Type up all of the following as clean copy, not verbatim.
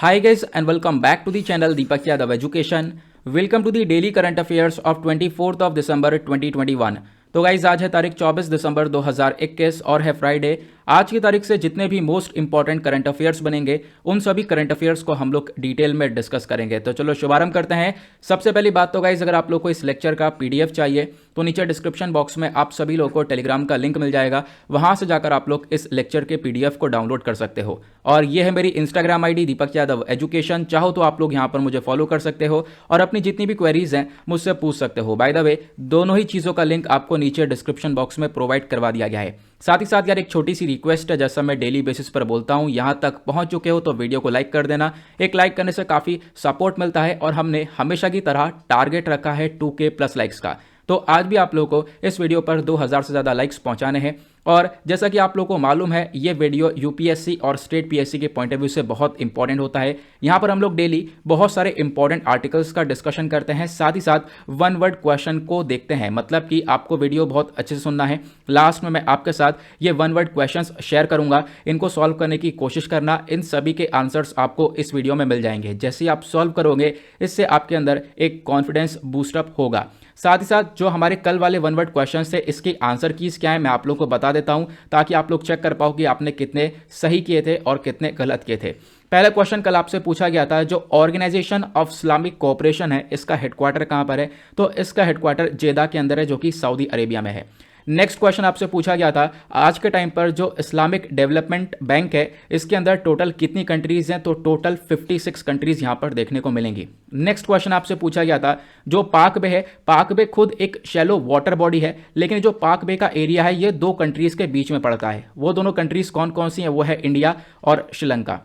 Hi guys and welcome back to the channel Deepak Yadav Education. Welcome to the daily current affairs of 24th of December 2021. तो guys आज है तारीख 24 दिसंबर 2021 और है Friday. आज की तारीख से जितने भी मोस्ट इंपॉर्टेंट करंट अफेयर्स बनेंगे उन सभी करंट अफेयर्स को हम लोग डिटेल में डिस्कस करेंगे। तो चलो शुभारंभ करते हैं। सबसे पहली बात तो गाइज अगर आप लोग को इस लेक्चर का पीडीएफ चाहिए तो नीचे डिस्क्रिप्शन बॉक्स में आप सभी लोगों को टेलीग्राम का लिंक मिल जाएगा, वहां से जाकर आप लोग इस लेक्चर के पीडीएफ को डाउनलोड कर सकते हो। और ये है मेरी Instagram ID Deepak Yadav education, चाहो तो आप लोग यहाँ पर मुझे फॉलो कर सकते हो और अपनी जितनी भी क्वेरीज हैं मुझसे पूछ सकते हो। बाय द वे दोनों ही चीज़ों का लिंक आपको नीचे डिस्क्रिप्शन बॉक्स में प्रोवाइड करवा दिया गया है। साथ ही साथ यार एक छोटी सी रिक्वेस्ट है, जैसा मैं डेली बेसिस पर बोलता हूं, यहां तक पहुंच चुके हो तो वीडियो को लाइक कर देना। एक लाइक करने से काफ़ी सपोर्ट मिलता है और हमने हमेशा की तरह टारगेट रखा है 2K प्लस लाइक्स का। तो आज भी आप लोगों को इस वीडियो पर 2000 से ज़्यादा लाइक्स पहुंचाने हैं। और जैसा कि आप लोगों को मालूम है ये वीडियो यूपीएससी और स्टेट पीएससी के पॉइंट ऑफ व्यू से बहुत इंपॉर्टेंट होता है। यहाँ पर हम लोग डेली बहुत सारे इंपॉर्टेंट आर्टिकल्स का डिस्कशन करते हैं, साथ ही साथ वन वर्ड क्वेश्चन को देखते हैं। मतलब कि आपको वीडियो बहुत अच्छे से सुनना है। लास्ट में मैं आपके साथ ये वन वर्ड क्वेश्चंस शेयर करूंगा, इनको सॉल्व करने की कोशिश करना। इन सभी के आंसर्स आपको इस वीडियो में मिल जाएंगे। जैसे ही आप सॉल्व करोगे इससे आपके अंदर एक कॉन्फिडेंस बूस्टअप होगा। साथ ही साथ जो हमारे कल वाले वन वर्ड क्वेश्चन थे इसकी आंसर कीज क्या है मैं आप लोगों को बता देता हूं, ताकि आप लोग चेक कर पाओ कि आपने कितने सही किए थे और कितने गलत किए थे। पहला क्वेश्चन कल आपसे पूछा गया था, जो ऑर्गेनाइजेशन ऑफ इस्लामिक कोऑपरेशन है इसका हेडक्वार्टर कहां पर है? तो इसका हेडक्वार्टर जेदा के अंदर है, जो कि सऊदी अरेबिया में है। नेक्स्ट क्वेश्चन आपसे पूछा गया था, आज के टाइम पर जो इस्लामिक डेवलपमेंट बैंक है इसके अंदर टोटल कितनी कंट्रीज हैं? तो टोटल 56 कंट्रीज यहां पर देखने को मिलेंगी। नेक्स्ट क्वेश्चन आपसे पूछा गया था, जो पाक बे है, पाक बे खुद एक शैलो वाटर बॉडी है, लेकिन जो पाक बे का एरिया है ये दो कंट्रीज के बीच में पड़ता है। वो दोनों कंट्रीज कौन कौन सी हैं? वो है इंडिया और श्रीलंका।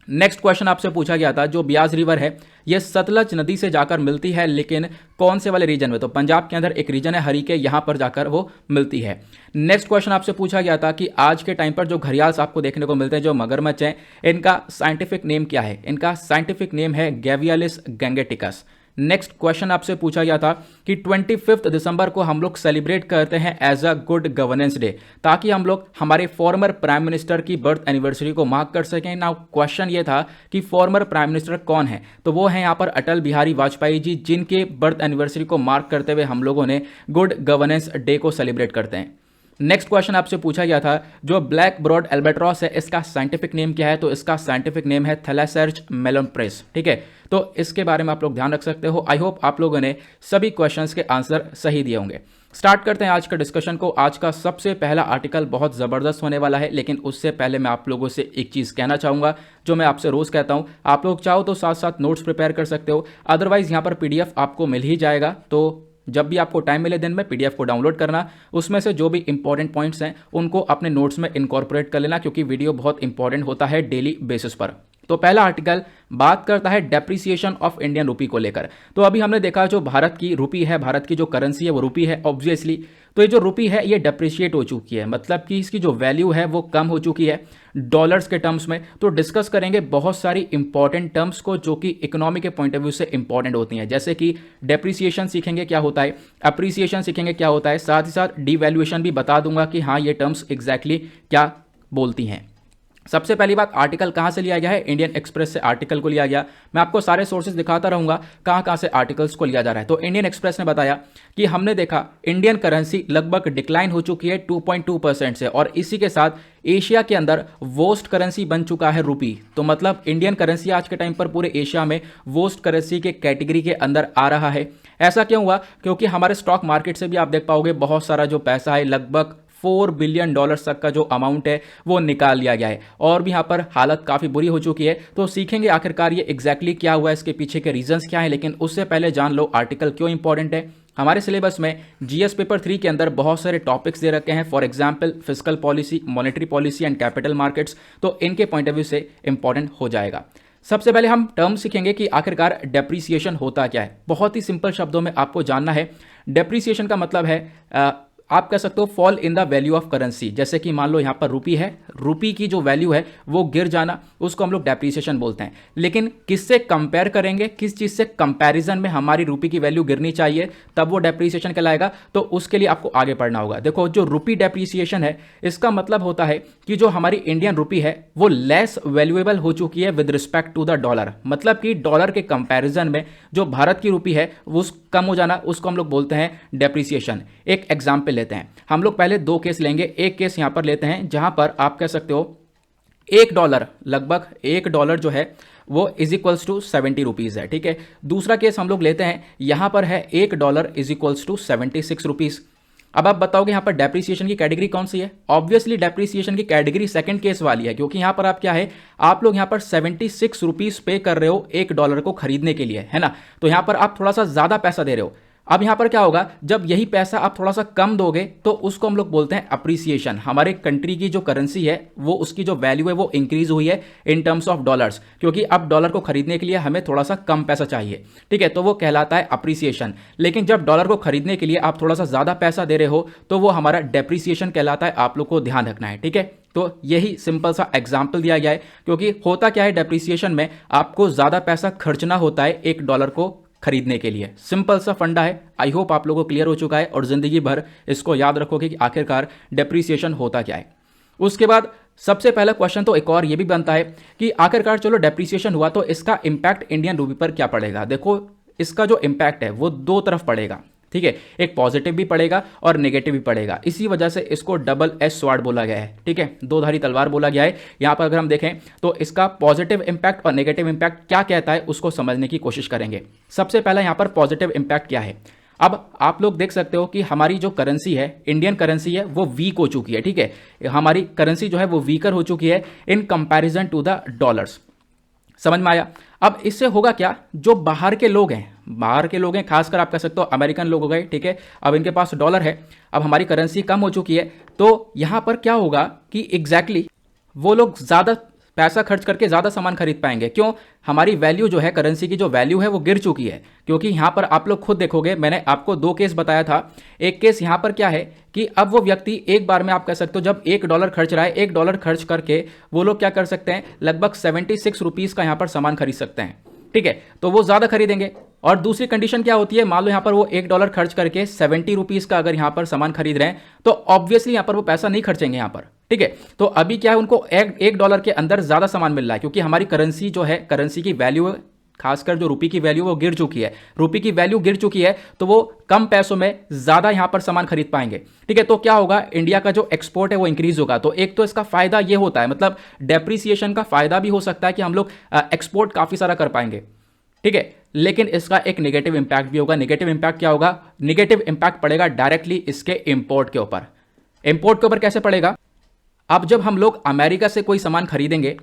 नेक्स्ट क्वेश्चन आपसे पूछा गया था, जो ब्यास रिवर है ये सतलज नदी से जाकर मिलती है, लेकिन कौन से वाले रीजन में? तो पंजाब के अंदर एक रीजन है हरिके, यहां पर जाकर वो मिलती है। नेक्स्ट क्वेश्चन आपसे पूछा गया था कि आज के टाइम पर जो घड़ियाल आपको देखने को मिलते हैं, जो मगरमच्छ हैं, इनका साइंटिफिक नेम क्या है? इनका साइंटिफिक नेम है गैवियालिस गैंगेटिकस। नेक्स्ट क्वेश्चन आपसे पूछा गया था कि 25 दिसंबर को हम लोग सेलिब्रेट करते हैं as a good governance day, ताकि हम लोग हमारे फॉर्मर प्राइम मिनिस्टर की बर्थ एनिवर्सरी को मार्क कर सकें। नाउ क्वेश्चन ये था कि फॉर्मर प्राइम मिनिस्टर कौन है? तो वो हैं यहाँ पर अटल बिहारी वाजपेयी जी, जिनके बर्थ एनिवर्सरी को मार्क करते हुए हम लोगों ने गुड गवर्नेंस डे को सेलिब्रेट करते हैं। नेक्स्ट क्वेश्चन आपसे पूछा गया था, जो ब्लैक ब्रॉड एल्बाट्रॉस है इसका साइंटिफिक नेम क्या है? तो इसका साइंटिफिक नेम है थैलासर्च मेलोनप्रेस। ठीक है, तो इसके बारे में आप लोग ध्यान रख सकते हो। आई होप आप लोगों ने सभी क्वेश्चंस के आंसर सही दिए होंगे। स्टार्ट करते हैं आज का डिस्कशन को। आज का सबसे पहला आर्टिकल बहुत ज़बरदस्त होने वाला है, लेकिन उससे पहले मैं आप लोगों से एक चीज़ कहना चाहूँगा जो मैं आपसे रोज़ कहता हूँ। आप लोग चाहो तो साथ साथ नोट्स प्रिपेयर कर सकते हो, अदरवाइज़ यहाँ पर PDF आपको मिल ही जाएगा। तो जब भी आपको टाइम मिले दिन में PDF को डाउनलोड करना, उसमें से जो भी इंपॉर्टेंट पॉइंट्स हैं उनको अपने नोट्स में इनकॉर्पोरेट कर लेना, क्योंकि वीडियो बहुत इंपॉर्टेंट होता है डेली बेसिस पर। तो पहला आर्टिकल बात करता है डेप्रिसिएशन ऑफ इंडियन रूपी को लेकर। तो अभी हमने देखा जो भारत की रूपी है, भारत की जो करेंसी है वो रूपी है ऑब्वियसली। तो ये जो रूपी है ये डेप्रिशिएट हो चुकी है, मतलब कि इसकी जो वैल्यू है वो कम हो चुकी है डॉलर्स के टर्म्स में। तो डिस्कस करेंगे बहुत सारी इंपॉर्टेंट टर्म्स को जो कि इकोनॉमी के पॉइंट ऑफ व्यू से इंपॉर्टेंट होती हैं, जैसे कि डेप्रिसिएशन सीखेंगे क्या होता है, अप्रिसिएशन सीखेंगे क्या होता है, साथ ही साथ डिवैल्यूएशन भी बता दूंगा कि हाँ ये टर्म्स एग्जैक्टली क्या बोलती हैं। सबसे पहली बात, आर्टिकल कहां से लिया गया है? इंडियन एक्सप्रेस से आर्टिकल को लिया गया। मैं आपको सारे सोर्सेज दिखाता रहूंगा कहां कहां से आर्टिकल्स को लिया जा रहा है। तो इंडियन एक्सप्रेस ने बताया कि हमने देखा इंडियन करेंसी लगभग डिक्लाइन हो चुकी है 2.2% से, और इसी के साथ एशिया के अंदर वोस्ट करेंसी बन चुका है रूपी। तो मतलब इंडियन करेंसी आज के टाइम पर पूरे एशिया में वोस्ट करेंसी के कैटेगरी के अंदर आ रहा है। ऐसा क्यों हुआ? क्योंकि हमारे स्टॉक मार्केट से भी आप देख पाओगे बहुत सारा जो पैसा है, लगभग $4 बिलियन तक का जो अमाउंट है वो निकाल लिया गया है, और भी यहाँ पर हालत काफ़ी बुरी हो चुकी है। तो सीखेंगे आखिरकार ये एग्जैक्टली क्या हुआ है, इसके पीछे के रीजंस क्या है। लेकिन उससे पहले जान लो आर्टिकल क्यों इंपॉर्टेंट है। हमारे सिलेबस में GS पेपर 3 के अंदर बहुत सारे टॉपिक्स दे रखे हैं, for example fiscal policy, monetary policy and capital markets. तो इनके पॉइंट ऑफ व्यू से इंपॉर्टेंट हो जाएगा। सबसे पहले हम टर्म सीखेंगे कि आखिरकार डेप्रिसिएशन होता क्या है। बहुत ही सिंपल शब्दों में आपको जानना है। डेप्रिसिएशन का मतलब है आप कह सकते हो fall in the value of currency. जैसे कि मान लो यहाँ पर रुपी है, रुपी की जो वैल्यू है वो गिर जाना, उसको हम लोग डेप्रिसिएशन बोलते हैं। लेकिन किससे कंपेयर करेंगे, किस चीज़ से कंपैरिजन में हमारी रुपी की वैल्यू गिरनी चाहिए तब वो डेप्रिसिएशन कहलाएगा, तो उसके लिए आपको आगे पढ़ना होगा। देखो जो रुपी डेप्रिसिएशन है इसका मतलब होता है कि जो हमारी इंडियन रुपी है वो लेस वैल्यूएबल हो चुकी है with respect to the dollar. मतलब कि डॉलर के कंपैरिजन में जो भारत की रुपी है वो कम हो जाना, उसको हम लोग बोलते हैं डेप्रिसिएशन। एक एग्जांपल लेते हैं हम लोग, पहले दो केस लेंगे। एक केस यहां पर लेते हैं जहां पर आप कह सकते हो $1, लगभग $1 जो है वो इज इक्वल्स टू 70 रुपीज़ है, ठीक है। दूसरा केस हम लोग लेते हैं, यहां पर है $1 इज इक्वल्स टू 76 रुपीज़। अब आप बताओगे यहां पर डेप्रिसिएशन की कैटेगरी कौन सी है? ऑब्वियसली डेप्रिसिएशन की कैटेगरी सेकंड केस वाली है, क्योंकि यहां पर आप क्या है, आप लोग यहां पर 76 रुपीज़ पे कर रहे हो $1 को खरीदने के लिए, है ना। तो यहां पर आप थोड़ा सा ज़्यादा पैसा दे रहे हो। अब यहां पर क्या होगा, जब यही पैसा आप थोड़ा सा कम दोगे तो उसको हम लोग बोलते हैं अप्रिसिएशन। हमारे कंट्री की जो करेंसी है वो, उसकी जो वैल्यू है वो इंक्रीज हुई है इन टर्म्स ऑफ डॉलर्स, क्योंकि अब डॉलर को खरीदने के लिए हमें थोड़ा सा कम पैसा चाहिए, ठीक है, तो वो कहलाता है अप्रिसिएशन। लेकिन जब डॉलर को खरीदने के लिए आप थोड़ा सा ज़्यादा पैसा दे रहे हो तो वो हमारा डेप्रिसिएशन कहलाता है। आप लोग को ध्यान रखना है, ठीक है। तो यही सिंपल सा एग्जाम्पल दिया गया है, क्योंकि होता क्या है डेप्रिसिएशन में, आपको ज़्यादा पैसा खर्चना होता है $1 को खरीदने के लिए। सिंपल सा फंडा है। आई होप आप लोगों को क्लियर हो चुका है और जिंदगी भर इसको याद रखोगे कि आखिरकार डेप्रिसिएशन होता क्या है। उसके बाद सबसे पहला क्वेश्चन तो एक और ये भी बनता है कि आखिरकार चलो डेप्रिसिएशन हुआ तो इसका इंपैक्ट इंडियन रूपी पर क्या पड़ेगा। देखो इसका जो इंपैक्ट है वो दो तरफ पड़ेगा, ठीक है, एक पॉजिटिव भी पड़ेगा और नेगेटिव भी पड़ेगा। इसी वजह से इसको डबल एज स्वॉर्ड बोला गया है, ठीक है, दो धारी तलवार बोला गया है। यहां पर अगर हम देखें तो इसका पॉजिटिव इंपैक्ट और नेगेटिव इंपैक्ट क्या कहता है उसको समझने की कोशिश करेंगे। सबसे पहला यहां पर पॉजिटिव इंपैक्ट क्या है। अब आप लोग देख सकते हो कि हमारी जो करेंसी है, इंडियन करेंसी है, वो वीक हो चुकी है, ठीक है, हमारी करेंसी जो है वो वीकर हो चुकी है in comparison to the dollars. समझ में आया। अब इससे होगा क्या, जो बाहर के लोग हैं, खासकर आप कह सकते हो अमेरिकन लोग हो गए, ठीक है, अब इनके पास डॉलर है, अब हमारी करेंसी कम हो चुकी है, तो यहां पर क्या होगा कि एग्जैक्टली वो लोग ज़्यादा पैसा खर्च करके ज़्यादा सामान खरीद पाएंगे। क्यों? हमारी वैल्यू जो है, करेंसी की जो वैल्यू है वो गिर चुकी है। क्योंकि यहाँ पर आप लोग खुद देखोगे, मैंने आपको दो केस बताया था। एक केस यहाँ पर क्या है कि अब वो व्यक्ति एक बार में आप कह सकते हो जब $1 खर्च रहा है, $1 खर्च करके वो लोग क्या कर सकते हैं, लगभग 76 रुपीज़ का यहाँ पर सामान खरीद सकते हैं, ठीक है, तो वो ज़्यादा खरीदेंगे। और दूसरी कंडीशन क्या होती है, मान लो यहाँ पर वो $1 खर्च करके 70 रुपीज़ का अगर यहाँ पर सामान खरीद रहे हैं तो ऑब्वियसली यहाँ पर वो पैसा नहीं खर्चेंगे यहाँ पर, ठीक है। तो अभी क्या है, उनको $1 के अंदर ज़्यादा सामान मिल रहा है, क्योंकि हमारी करेंसी जो है, करेंसी की वैल्यू, खासकर जो रुपये की वैल्यू वो गिर चुकी है, रुपये की वैल्यू गिर चुकी है, तो वो कम पैसों में ज़्यादा यहाँ पर सामान खरीद पाएंगे, ठीक है। तो क्या होगा, इंडिया का जो एक्सपोर्ट है वो इंक्रीज होगा। तो एक तो इसका फायदा ये होता है, मतलब डेप्रिसिएशन का फायदा भी हो सकता है कि हम लोग एक्सपोर्ट काफ़ी सारा कर पाएंगे, ठीक है। लेकिन इसका एक नेगेटिव इंपैक्ट भी होगा। नेगेटिव इंपैक्ट क्या होगा, नेगेटिव इंपैक्ट पड़ेगा डायरेक्टली इसके इंपोर्ट के ऊपर। इंपोर्ट के ऊपर कैसे पड़ेगा, अब जब हम लोग अमेरिका से कोई सामान खरीदेंगे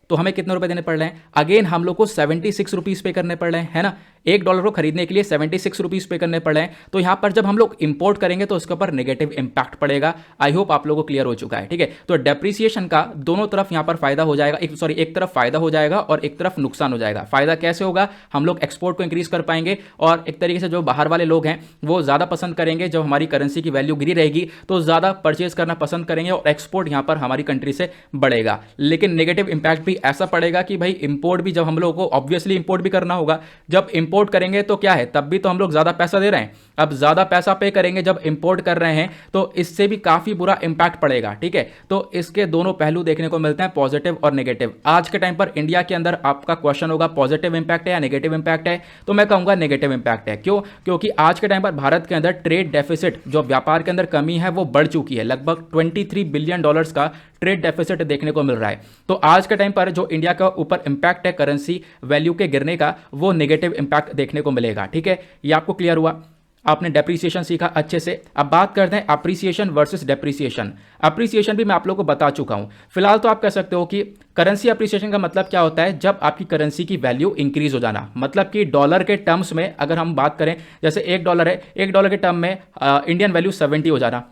तो हमें कितने रुपए देने पड़ रहे हैं, अगेन हम लोग को 76 रुपीज़ पे करने पड़ रहे हैं, है ना। $1 को खरीदने के लिए 76 रुपीज़ पे करने पड़ रहे हैं। तो यहाँ पर जब हम लोग इंपोर्ट करेंगे तो उसके ऊपर नेगेटिव इंपैक्ट पड़ेगा। आई होप आप लोगों को क्लियर हो चुका है, ठीक है। तो डेप्रिसिएशन का दोनों तरफ यहाँ पर फायदा हो जाएगा, एक तरफ फायदा हो जाएगा और एक तरफ नुकसान हो जाएगा। फायदा कैसे होगा, हम लोग एक्सपोर्ट को इंक्रीज कर पाएंगे और एक तरीके से जो बाहर वाले लोग हैं वो ज़्यादा पसंद करेंगे, जब हमारी करेंसी की वैल्यू गिरी रहेगी तो ज़्यादा परचेज करना पसंद करेंगे और एक्सपोर्ट यहाँ पर हमारी कंट्री से बढ़ेगा। लेकिन नेगेटिव इंपैक्ट भी ऐसा पड़ेगा कि भाई इंपोर्ट भी, जब हम लोगों को ऑब्वियसली इंपोर्ट भी करना होगा, जब इंपोर्ट करेंगे तो क्या है, तब भी तो हम लोग ज्यादा पैसा दे रहे हैं, अब ज्यादा पैसा पे करेंगे जब इंपोर्ट कर रहे हैं तो इससे भी काफी बुरा इंपैक्ट पड़ेगा, ठीक है। तो इसके दोनों पहलू देखने को मिलते हैं, पॉजिटिव और नेगेटिव। आज के टाइम पर इंडिया के अंदर आपका क्वेश्चन होगा पॉजिटिव इंपैक्ट है या नेगेटिव इंपैक्ट है, तो मैं कहूंगा नेगेटिव इंपैक्ट है। क्यों? क्योंकि आज के टाइम पर भारत के अंदर ट्रेड डेफिसिट, जो व्यापार के अंदर कमी है, वो बढ़ चुकी है। लगभग $23 बिलियन का ट्रेड डेफिसिट देखने को मिल रहा है। तो आज के टाइम पर जो इंडिया का ऊपर इंपैक्ट है करेंसी वैल्यू के गिरने का, वो नेगेटिव इंपैक्ट देखने को मिलेगा, ठीक है। ये आपको क्लियर हुआ, आपने डेप्रिसिएशन सीखा अच्छे से। अब बात करते हैं अप्रिसिएशन वर्सेस डेप्रिसिएशन। अप्रिसिएशन भी मैं आप लोगों को बता चुका हूं। फिलहाल तो आप कह सकते हो कि करेंसी अप्रिसिएशन का मतलब क्या होता है, जब आपकी करेंसी की वैल्यू इंक्रीज हो जाना, मतलब कि डॉलर के टर्म्स में अगर हम बात करें, जैसे $1 है, $1 के टर्म में इंडियन वैल्यू 70 हो जाना,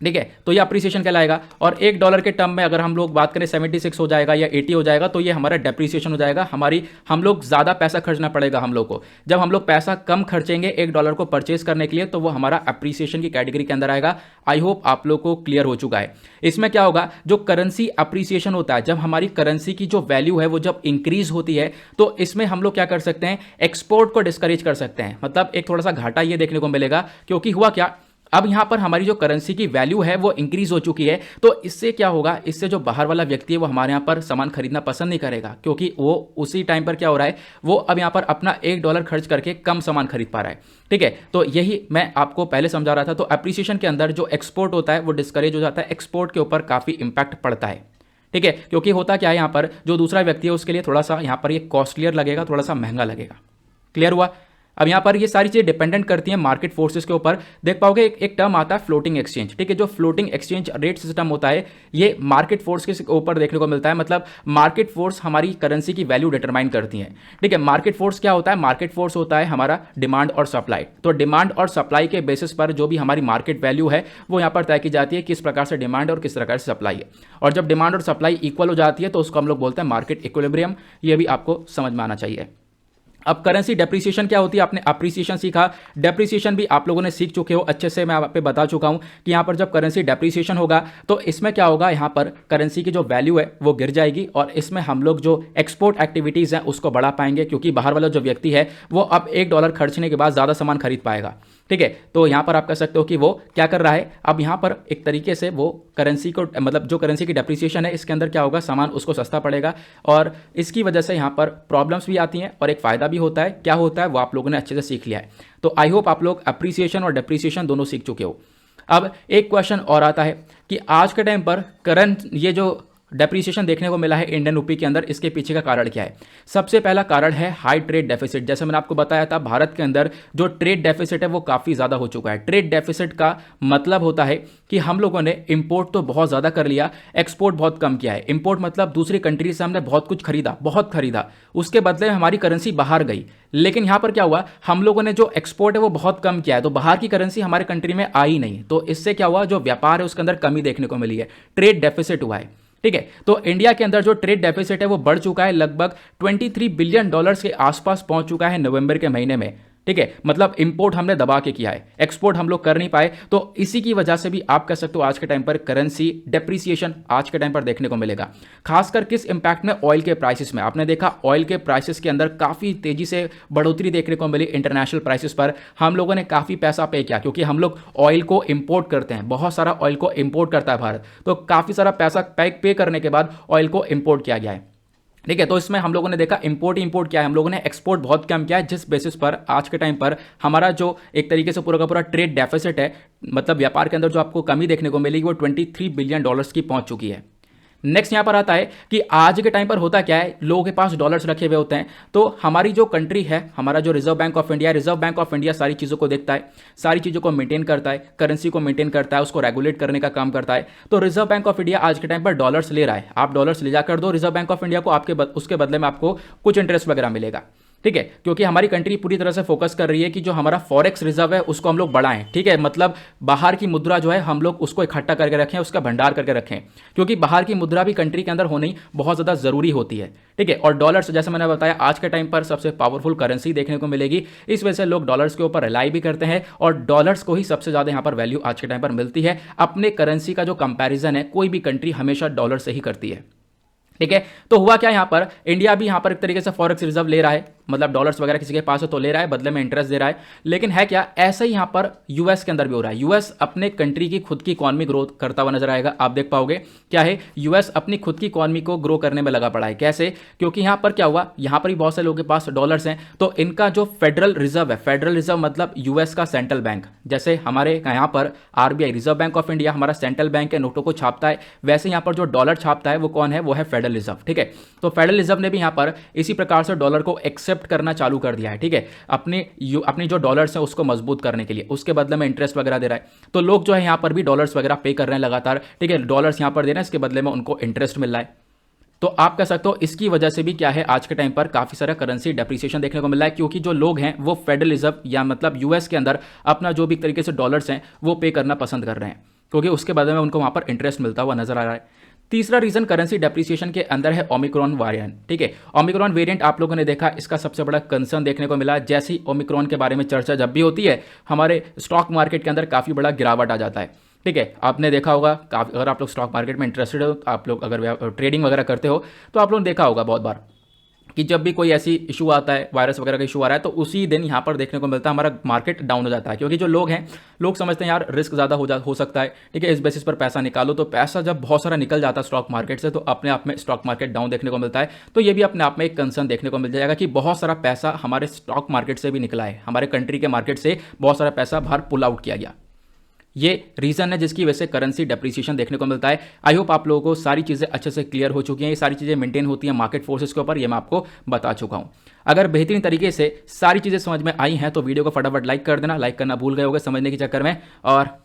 ठीक है, तो ये अप्रिसिएशन कहलाएगा। और $1 के टर्म में अगर हम लोग बात करें 76 हो जाएगा या 80 हो जाएगा तो ये हमारा डेप्रिसिएशन हो जाएगा। हम लोग ज़्यादा पैसा खर्चना पड़ेगा हम लोग को। जब हम लोग पैसा कम खर्चेंगे $1 को परचेज करने के लिए तो वो हमारा अप्रिसिएशन की कैटेगरी के अंदर आएगा। आई होप आप लोग को क्लियर हो चुका है। इसमें क्या होगा, जो करेंसी अप्रिसिएशन होता है, जब हमारी करेंसी की जो वैल्यू है वो जब इंक्रीज होती है तो इसमें हम लोग क्या कर सकते हैं, एक्सपोर्ट को डिस्करेज कर सकते हैं। मतलब एक थोड़ा सा घाटा ये देखने को मिलेगा, क्योंकि हुआ क्या, अब यहां पर हमारी जो करेंसी की वैल्यू है वो इंक्रीज हो चुकी है। तो इससे क्या होगा, इससे जो बाहर वाला व्यक्ति है वो हमारे यहां पर सामान खरीदना पसंद नहीं करेगा, क्योंकि वो उसी टाइम पर क्या हो रहा है, वो अब यहां पर अपना $1 खर्च करके कम सामान खरीद पा रहा है। ठीक है, तो यही मैं आपको पहले समझा रहा था। तो एप्रिसिएशन के अंदर जो एक्सपोर्ट होता है वो डिस्करेज हो जाता है, एक्सपोर्ट के ऊपर काफी इंपैक्ट पड़ता है। ठीक है, क्योंकि होता क्या है, यहां पर जो दूसरा व्यक्ति है उसके लिए थोड़ा सा यहां पर ये कॉस्टलियर लगेगा, थोड़ा सा महंगा लगेगा। क्लियर हुआ। अब यहां पर ये सारी चीजें डिपेंडेंट करती हैं मार्केट फोर्सेस के ऊपर। देख पाओगे एक टर्म आता है फ्लोटिंग एक्सचेंज। ठीक है, जो फ्लोटिंग एक्सचेंज रेट सिस्टम होता है ये मार्केट फोर्स के ऊपर देखने को मिलता है। मतलब मार्केट फोर्स हमारी करेंसी की वैल्यू डिटरमाइन करती है। ठीक है, मार्केट फोर्स क्या होता है, मार्केट फोर्स होता है हमारा डिमांड और सप्लाई। तो डिमांड और सप्लाई के बेसिस पर जो भी हमारी मार्केट वैल्यू है वो यहां पर तय की जाती है, किस प्रकार से डिमांड और किस प्रकार से सप्लाई है। और जब डिमांड और सप्लाई इक्वल हो जाती है तो उसको हम लोग बोलते हैं मार्केट इक्विलिब्रियम। ये भी आपको समझ में आना चाहिए। अब करेंसी डेप्रिसिएशन क्या होती है, आपने अप्रिसिएशन सीखा, डेप्रिसिएशन भी आप लोगों ने सीख चुके हो अच्छे से। मैं आप पे बता चुका हूं कि यहां पर जब करेंसी डेप्रिसिएशन होगा तो इसमें क्या होगा, यहां पर करेंसी की जो वैल्यू है वो गिर जाएगी और इसमें हम लोग जो एक्सपोर्ट एक्टिविटीज़ हैं उसको बढ़ा पाएंगे, क्योंकि बाहर वाला जो व्यक्ति है वो अब $1 खर्चने के बाद ज़्यादा सामान खरीद पाएगा। ठीक है, तो यहां पर आप कह सकते हो कि वो क्या कर रहा है, अब यहां पर एक तरीके से वो करेंसी को, मतलब जो करेंसी की डेप्रिसिएशन है इसके अंदर क्या होगा, सामान उसको सस्ता पड़ेगा और इसकी वजह से यहां पर प्रॉब्लम्स भी आती हैं और एक फायदा भी होता है। क्या होता है वो आप लोगों ने अच्छे से सीख लिया है। तो आई होप आप लोग अप्रिसिएशन और डेप्रिसिएशन दोनों सीख चुके हो। अब एक क्वेश्चन और आता है कि आज के टाइम पर करंट ये जो डेप्रिसिएशन देखने को मिला है इंडियन रुपी के अंदर, इसके पीछे का कारण क्या है। सबसे पहला कारण है हाई ट्रेड डेफिसिट। जैसे मैंने आपको बताया था, भारत के अंदर जो ट्रेड डेफिसिट है वो काफ़ी ज़्यादा हो चुका है। ट्रेड डेफिसिट का मतलब होता है कि हम लोगों ने इंपोर्ट तो बहुत ज़्यादा कर लिया, एक्सपोर्ट बहुत कम किया है। इंपोर्ट मतलब दूसरी कंट्री से हमने बहुत कुछ खरीदा, बहुत खरीदा, उसके बदले में हमारी करेंसी बाहर गई। लेकिन यहाँ पर क्या हुआ, हम लोगों ने जो एक्सपोर्ट है वो बहुत कम किया है, तो बाहर की करेंसी हमारे कंट्री में आई नहीं। तो इससे क्या हुआ, जो व्यापार है उसके अंदर कमी देखने को मिली है, ट्रेड डेफिसिट हुआ है। ठीक है, तो इंडिया के अंदर जो ट्रेड डेफिसिट है वो बढ़ चुका है, लगभग $23 बिलियन के आसपास पहुंच चुका है नवंबर के महीने में। ठीक है, मतलब इंपोर्ट हमने दबा के किया है, एक्सपोर्ट हम लोग कर नहीं पाए। तो इसी की वजह से भी आप कह सकते हो आज के टाइम पर करेंसी डेप्रिसिएशन आज के टाइम पर देखने को मिलेगा। खासकर किस इंपैक्ट में, ऑयल के प्राइसेस में। आपने देखा ऑयल के प्राइसेस के अंदर काफ़ी तेजी से बढ़ोतरी देखने को मिली इंटरनेशनल प्राइसेस पर। हम लोगों ने काफ़ी पैसा पे किया, क्योंकि हम लोग ऑयल को इंपोर्ट करते हैं, बहुत सारा ऑयल को इंपोर्ट करता है भारत, तो काफ़ी सारा पैसा पे करने के बाद ऑयल को इंपोर्ट किया गया है। ठीक है, तो इसमें हम लोगों ने देखा इंपोर्ट किया है, हम लोगों ने एक्सपोर्ट बहुत कम किया है, जिस बेसिस पर आज के टाइम पर हमारा जो एक तरीके से पूरा का पूरा ट्रेड डेफिसिट है, मतलब व्यापार के अंदर जो आपको कमी देखने को मिलेगी वो $23 बिलियन की पहुंच चुकी है। नेक्स्ट यहां पर आता है कि आज के टाइम पर होता क्या है, लोगों के पास डॉलर्स रखे हुए होते हैं। तो हमारी जो कंट्री है, हमारा जो रिजर्व बैंक ऑफ इंडिया सारी चीज़ों को देखता है, सारी चीज़ों को मेंटेन करता है, करेंसी को मेंटेन करता है, उसको रेगुलेट करने का काम करता है। तो रिजर्व बैंक ऑफ इंडिया आज के टाइम पर डॉलर्स ले रहा है। आप डॉलर्स ले जाकर दो रिजर्व बैंक ऑफ इंडिया को, उसके बदले में आपको कुछ इंटरेस्ट वगैरह मिलेगा। ठीक है, क्योंकि हमारी कंट्री पूरी तरह से फोकस कर रही है कि जो हमारा फॉरेक्स रिजर्व है उसको हम लोग बढ़ाएं। ठीक है, मतलब बाहर की मुद्रा जो है हम लोग उसको इकट्ठा करके रखें, उसका भंडार करके रखें, क्योंकि बाहर की मुद्रा भी कंट्री के अंदर होनी बहुत ज़्यादा ज़रूरी होती है। ठीक है, और डॉलर्स जैसे मैंने बताया आज के टाइम पर सबसे पावरफुल करेंसी देखने को मिलेगी। इस वजह से लोग डॉलर्स के ऊपर रिलाई भी करते हैं और डॉलर्स को ही सबसे ज़्यादा यहाँ पर वैल्यू आज के टाइम पर मिलती है। अपने करेंसी का जो कंपैरिजन है कोई भी कंट्री हमेशा डॉलर से ही करती है। ठीक है, तो हुआ क्या, यहां पर इंडिया भी यहां पर एक तरीके से फॉरेक्स रिजर्व ले रहा है, मतलब डॉलर्स वगैरह किसी के पास है तो ले रहा है, बदले में इंटरेस्ट दे रहा है। लेकिन है क्या, ऐसा ही यहां पर यूएस के अंदर भी हो रहा है। यूएस अपने कंट्री की खुद की इकॉनमी ग्रोथ करता हुआ नजर आएगा। आप देख पाओगे क्या है, यूएस अपनी खुद की इकॉनमी को ग्रो करने में लगा पड़ा है। कैसे, क्योंकि यहां पर क्या हुआ, यहां पर भी बहुत से लोगों के पास डॉलर्स हैं, तो इनका जो फेडरल रिजर्व है, फेडरल रिजर्व मतलब यूएस का सेंट्रल बैंक, जैसे हमारे यहां पर RBI reserve bank of India हमारा सेंट्रल बैंक है, नोटों को छापता है, वैसे यहां पर जो डॉलर छापता है वो कौन है, वो है फेडरल रिजर्व। ठीक है, तो फेडरल रिजर्व ने भी यहां पर इसी प्रकार से डॉलर को एक्सेप्ट करना चालू कर दिया है। ठीक है, अपनी जो डॉलर्स है उसको मजबूत करने के लिए, उसके बदले में इंटरेस्ट वगैरह दे रहा है। तो लोग जो है यहां पर भी डॉलर्स वगैरह पे कर रहे हैं लगातार। ठीक है, डॉलर्स यहां पर दे रहे हैं, इसके बदले में उनको इंटरेस्ट मिल रहा है। तो आप कह सकते हो इसकी वजह से भी क्या है, आज के टाइम पर काफी सारा करेंसी डेप्रिसिएशन देखने को मिल रहा है, क्योंकि जो लोग हैं वो फेडरल रिजर्व या मतलब यूएस के अंदर अपना जो भी तरीके से डॉलर्स हैं वो पे करना पसंद कर रहे हैं। क्योंकि उसके बदले में उनको वहाँ पर इंटरेस्ट मिलता हुआ नजर आ रहा है। तीसरा रीजन करेंसी डेप्रिसिएशन के अंदर है ओमिक्रॉन वेरिएंट। ठीक है, ओमिक्रॉन वेरिएंट आप लोगों ने देखा, इसका सबसे बड़ा कंसर्न देखने को मिला। जैसी ओमिक्रॉन के बारे में चर्चा जब भी होती है, हमारे स्टॉक मार्केट के अंदर काफ़ी बड़ा गिरावट आ जाता है। ठीक है, आपने देखा होगा, अगर आप लोग स्टॉक मार्केट में इंटरेस्टेड हो, आप लोग अगर ट्रेडिंग वगैरह करते हो, तो आप लोगों ने देखा होगा बहुत बार कि जब भी कोई ऐसी इशू आता है, वायरस वगैरह का इशू आ रहा है, तो उसी दिन यहाँ पर देखने को मिलता है हमारा मार्केट डाउन हो जाता है। क्योंकि जो लोग हैं, लोग समझते हैं यार रिस्क ज़्यादा हो सकता है, ठीक है, इस बेसिस पर पैसा निकालो। तो पैसा जब बहुत सारा निकल जाता है स्टॉक मार्केट से, तो अपने आप में स्टॉक मार्केट डाउन देखने को मिलता है। तो ये भी अपने आप में एक कंसर्न देखने को मिल जाएगा कि बहुत सारा पैसा हमारे स्टॉक मार्केट से भी निकला है, हमारे कंट्री के मार्केट से बहुत सारा पैसा बाहर पुल आउट किया गया। ये रीजन है जिसकी वजह से करेंसी डेप्रिसिएशन देखने को मिलता है। आई होप आप लोगों को सारी चीज़ें अच्छे से क्लियर हो चुकी हैं। ये सारी चीज़ें मेंटेन होती हैं मार्केट फोर्सेस के ऊपर, ये मैं आपको बता चुका हूं। अगर बेहतरीन तरीके से सारी चीज़ें समझ में आई हैं तो वीडियो को फटाफट लाइक कर देना। लाइक करना भूल गए होंगे समझने के चक्कर में। और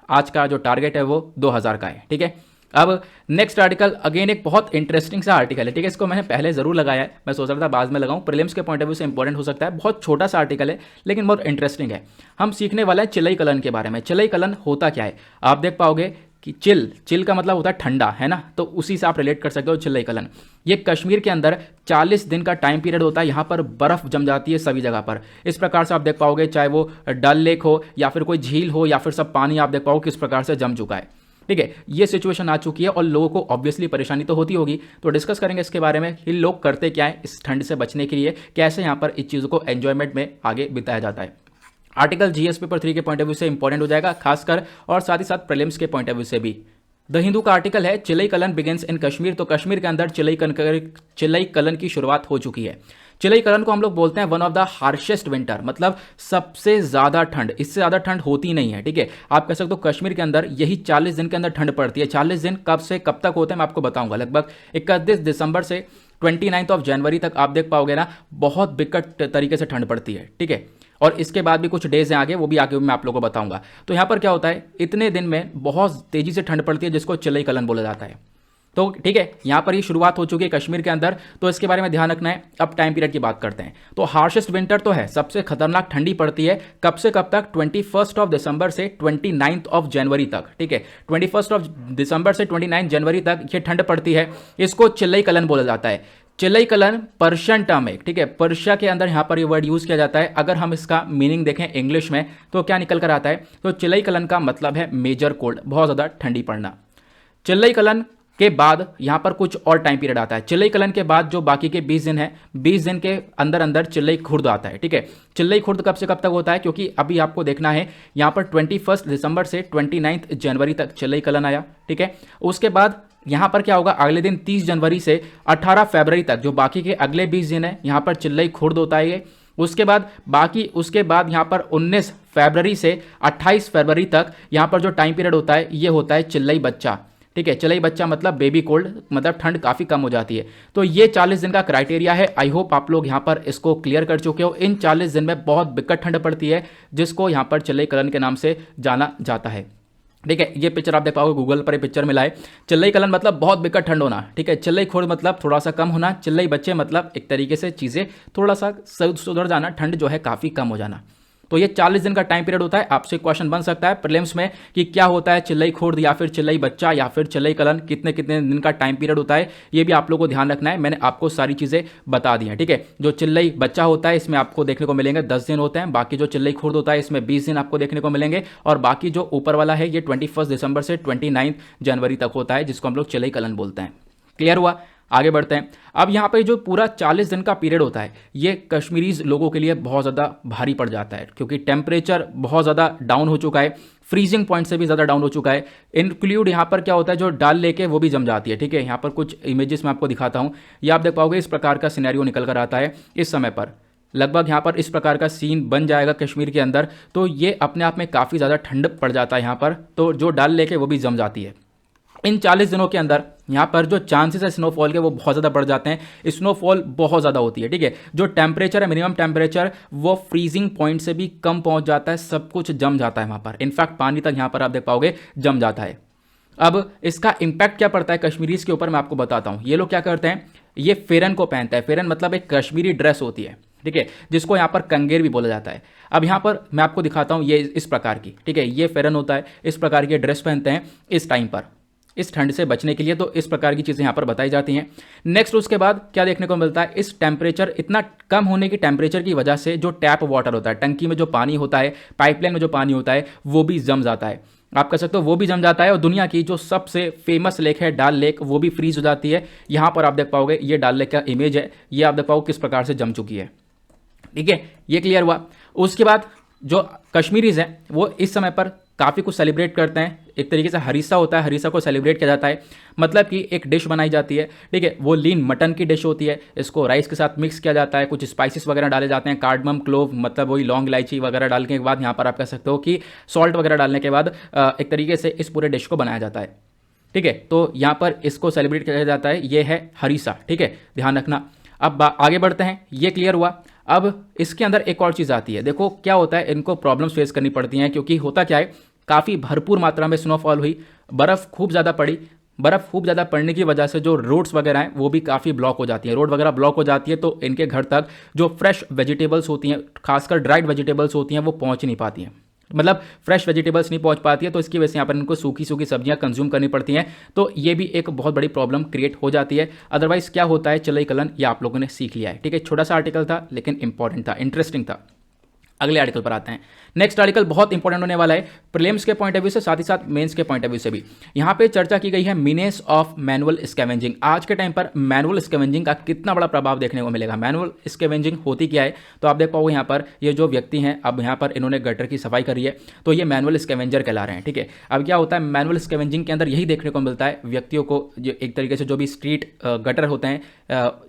आज का जो टारगेट है वो 2000 का है। ठीक है, अब नेक्स्ट आर्टिकल अगेन एक बहुत इंटरेस्टिंग सा आर्टिकल है। ठीक है, इसको मैंने पहले जरूर लगाया है, मैं सोच रहा था बाद में लगाऊं, प्रीलिम्स के पॉइंट ऑफ व्यू से इंपॉर्टेंट हो सकता है। बहुत छोटा सा आर्टिकल है लेकिन बहुत इंटरेस्टिंग है। हम सीखने वाला है चिलई कलन के बारे में। चिलई कलन होता क्या है, आप देख पाओगे कि चिल का मतलब होता है ठंडा, है ना, तो उसी से आप रिलेट कर सकते हो चिलई कलन। ये कश्मीर के अंदर 40 दिन का टाइम पीरियड होता है, यहाँ पर बर्फ जम जाती है सभी जगह पर। इस प्रकार से आप देख पाओगे, चाहे वो डल लेक हो या फिर कोई झील हो या फिर सब पानी, आप देख पाओगे किस प्रकार से जम चुका है। ठीक है, ये सिचुएशन आ चुकी है और लोगों को ऑब्वियसली परेशानी तो होती होगी। तो डिस्कस करेंगे इसके बारे में कि लोग करते क्या है इस ठंड से बचने के लिए, कैसे यहाँ पर इस चीज़ों को एंजॉयमेंट में आगे बिताया जाता है। आर्टिकल जीएस पेपर 3 के पॉइंट ऑफ व्यू से इंपॉर्टेंट हो जाएगा खासकर, और साथ ही साथ प्रीलिम्स के पॉइंट ऑफ व्यू से भी। द हिंदू का आर्टिकल है Chillai kiln begins in Kashmir. तो कश्मीर के अंदर चिलई कलन की शुरुआत हो चुकी है। चिलई कलन को हम लोग बोलते हैं one of the harshest winter, मतलब सबसे ज्यादा ठंड, इससे ज्यादा ठंड होती नहीं है। ठीक है, आप कह सकते हो कश्मीर के अंदर यही 40 दिन के अंदर ठंड पड़ती है। 40 दिन कब से कब तक होते हैं मैं आपको बताऊंगा। लगभग 31 दिसंबर से 29 जनवरी तक आप देख पाओगे ना, बहुत विकट तरीके से ठंड पड़ती है। ठीक है, और इसके बाद भी कुछ डेज हैं आगे, वो भी आगे मैं आप लोगों को बताऊंगा। तो यहाँ पर क्या होता है, इतने दिन में बहुत तेजी से ठंड पड़ती है जिसको चिलई कलन बोला जाता है। तो ठीक है, यहाँ पर ही शुरुआत हो चुकी है कश्मीर के अंदर, तो इसके बारे में ध्यान रखना है। अब टाइम पीरियड की बात करते हैं। तो हार्शेस्ट विंटर तो है, सबसे खतरनाक ठंडी पड़ती है कब से कब तक, 21 दिसंबर से 29 जनवरी तक। ठीक है, 21 दिसंबर से 29 जनवरी तक ये ठंड पड़ती है। इसको चिलई कलन बोला जाता है। चिलई कलन पर्शियन टर्म है। ठीक है, पर्शिया के अंदर यहाँ पर ये वर्ड यूज किया जाता है। अगर हम इसका मीनिंग देखें इंग्लिश में तो क्या निकल कर आता है, तो चिलई कलन का मतलब है मेजर कोल्ड, बहुत ज़्यादा ठंडी पड़ना। चिलई कलन के बाद यहाँ पर कुछ और टाइम पीरियड आता है। चिलई कलन के बाद जो बाकी के 20 दिन है, 20 दिन के अंदर अंदर चिलई खुर्द आता है। ठीक है, चिलई खुर्द कब से कब तक होता है, क्योंकि अभी आपको देखना है यहाँ पर 21 दिसंबर से 29 जनवरी तक चिलई कलन आया। ठीक है, उसके बाद यहाँ पर क्या होगा, अगले दिन 30 जनवरी से 18 फरवरी तक जो बाकी के अगले 20 दिन है, यहाँ पर चिलई खुर्द होता है ये। उसके बाद यहाँ पर 19 फरवरी से 28 फरवरी तक यहाँ पर जो टाइम पीरियड होता है ये होता है चिलई बच्चा। ठीक है, चिलई बच्चा मतलब बेबी कोल्ड, मतलब ठंड काफ़ी कम हो जाती है। तो ये 40 दिन का क्राइटेरिया है। आई होप आप लोग यहाँ पर इसको क्लियर कर चुके हो। इन 40 दिन में बहुत विकट ठंड पड़ती है जिसको यहाँ पर चिलई कलन के नाम से जाना जाता है। ठीक है, ये पिक्चर आप देख पाओगे, गूगल पर ये पिक्चर मिला है। चिलई कलन मतलब बहुत विकट ठंड होना। ठीक है, चिलई खुर्द मतलब थोड़ा सा कम होना। चिलई बच्चे मतलब एक तरीके से चीज़ें थोड़ा सा सुधर जाना, ठंड जो है काफ़ी कम हो जाना। तो ये 40 दिन का टाइम पीरियड होता है। आपसे क्वेश्चन बन सकता है प्रीलिम्स में कि क्या होता है चिलई खुर्द या फिर चिलई बच्चा या फिर चिलई कलन, कितने कितने दिन का टाइम पीरियड होता है, ये भी आप लोगों को ध्यान रखना है। मैंने आपको सारी चीज़ें बता दी हैं। ठीक है, जो चिलई बच्चा होता है इसमें आपको देखने को मिलेंगे 10 दिन होते हैं। बाकी जो चिलई खुर्द होता है इसमें 20 दिन आपको देखने को मिलेंगे। और बाकी जो ऊपर वाला है ये 21 दिसंबर से 29 जनवरी तक होता है, जिसको हम लोग चिलई कलन बोलते हैं। क्लियर हुआ, आगे बढ़ते हैं। अब यहाँ पे जो पूरा 40 दिन का पीरियड होता है ये कश्मीरीज लोगों के लिए बहुत ज़्यादा भारी पड़ जाता है, क्योंकि टेम्परेचर बहुत ज़्यादा डाउन हो चुका है, फ्रीजिंग पॉइंट से भी ज़्यादा डाउन हो चुका है। इंक्लूड यहाँ पर क्या होता है, जो डल लेक है वो भी जम जाती है। ठीक है, यहाँ पर कुछ इमेजेस मैं आपको दिखाता हूँ, ये आप देख पाओगे इस प्रकार का सिनेरियो निकल कर आता है इस समय पर। लगभग यहाँ पर इस प्रकार का सीन बन जाएगा कश्मीर के अंदर। तो ये अपने आप में काफ़ी ज़्यादा ठंड पड़ जाता है यहाँ पर। तो जो डल लेक है वो भी जम जाती है। इन 40 दिनों के अंदर यहाँ पर जो चांसेस है स्नोफॉल के वो बहुत ज़्यादा बढ़ जाते हैं। स्नोफॉल बहुत ज़्यादा होती है। ठीक है, जो टेम्परेचर है, मिनिमम टेम्परेचर वो फ्रीजिंग पॉइंट से भी कम पहुँच जाता है, सब कुछ जम जाता है वहाँ पर। इनफैक्ट पानी तक यहाँ पर आप देख पाओगे जम जाता है। अब इसका इम्पैक्ट क्या पड़ता है कश्मीरीज के ऊपर मैं आपको बताता हूँ। ये लोग क्या करते हैं, ये फेरन को पहनते हैं। फेरन मतलब एक कश्मीरी ड्रेस होती है। ठीक है, जिसको यहाँ पर कंगेर भी बोला जाता है। अब यहाँ पर मैं आपको दिखाता हूँ, ये इस प्रकार की, ठीक है, ये फेरन होता है, इस प्रकार की ड्रेस पहनते हैं इस टाइम पर, इस ठंड से बचने के लिए। तो इस प्रकार की चीज़ें यहाँ पर बताई जाती हैं। नेक्स्ट उसके बाद क्या देखने को मिलता है, इस टेम्परेचर इतना कम होने की टेम्परेचर की वजह से जो टैप वाटर होता है, टंकी में जो पानी होता है, पाइपलाइन में जो पानी होता है, वो भी जम जाता है। आप कह सकते हो वो भी जम जाता है, और दुनिया की जो सबसे फेमस लेक है डल लेक, वो भी फ्रीज हो जाती है। यहाँ पर आप देख पाओगे, ये डल लेक का इमेज है, ये आप देख पाओगे किस प्रकार से जम चुकी है। ठीक है, ये क्लियर हुआ। उसके बाद जो कश्मीरीज हैं वो इस समय पर काफ़ी कुछ सेलिब्रेट करते हैं। एक तरीके से हरीसा होता है, हरीसा को सेलिब्रेट किया जाता है, मतलब कि एक डिश बनाई जाती है, ठीक है, वो लीन मटन की डिश होती है। इसको राइस के साथ मिक्स किया जाता है, कुछ स्पाइसेस वगैरह डाले जाते हैं, कार्डमम, क्लोव, मतलब वही लौंग इलायची वगैरह डालने के बाद यहाँ पर आप कह सकते हो कि सॉल्ट वगैरह डालने के बाद एक तरीके से इस पूरे डिश को बनाया जाता है। ठीक है, तो यहाँ पर इसको सेलिब्रेट किया जाता है, ये है हरीसा। ठीक है, ध्यान रखना। अब आगे बढ़ते हैं, ये क्लियर हुआ। अब इसके अंदर एक और चीज़ आती है, देखो क्या होता है, इनको प्रॉब्लम्स फेस करनी पड़ती हैं, क्योंकि होता क्या है, काफ़ी भरपूर मात्रा में स्नोफॉल हुई, बर्फ़ खूब ज़्यादा पड़ी, बर्फ़ खूब ज़्यादा पड़ने की वजह से जो रोड्स वगैरह हैं वो भी काफ़ी ब्लॉक हो जाती हैं, रोड वगैरह ब्लॉक हो जाती है, तो इनके घर तक जो फ्रेश वेजिटेबल्स होती हैं, खासकर ड्राइड वेजिटेबल्स होती हैं, वो पहुँच नहीं पाती हैं, मतलब फ्रेश वेजिटेबल्स नहीं पहुंच पाती है। तो इसकी वजह से यहाँ पर इनको सूखी सूखी सब्जियां कंज्यूम करनी पड़ती हैं, तो ये भी एक बहुत बड़ी प्रॉब्लम क्रिएट हो जाती है। अदरवाइज क्या होता है, चलई कलन, ये आप लोगों ने सीख लिया है। ठीक है, छोटा सा आर्टिकल था लेकिन इंपॉर्टेंट था, इंटरेस्टिंग था। अगले आर्टिकल पर आते हैं। नेक्स्ट आर्टिकल बहुत इंपॉर्टेंट होने वाला है, प्रीलिम्स के पॉइंट ऑफ व्यू से, साथ ही साथ मेंस के पॉइंट ऑफ व्यू से भी। यहाँ पे चर्चा की गई है मीनेस ऑफ मैनुअल स्कैवेंजिंग। आज के टाइम पर मैनुअल स्कैवेंजिंग का कितना बड़ा प्रभाव देखने को मिलेगा। मैनुअल स्कैवेंजिंग होती क्या है, तो आप देख पाओगे यहाँ पर ये जो व्यक्ति हैं, अब यहाँ पर इन्होंने गटर की सफाई करी है, तो ये मैनुअल स्कैवेंजर कहला रहे हैं। ठीक है, अब क्या होता है, मैनुअल स्कैवेंजिंग के अंदर यही देखने को मिलता है, व्यक्तियों को जो एक तरीके से जो भी स्ट्रीट गटर होते हैं,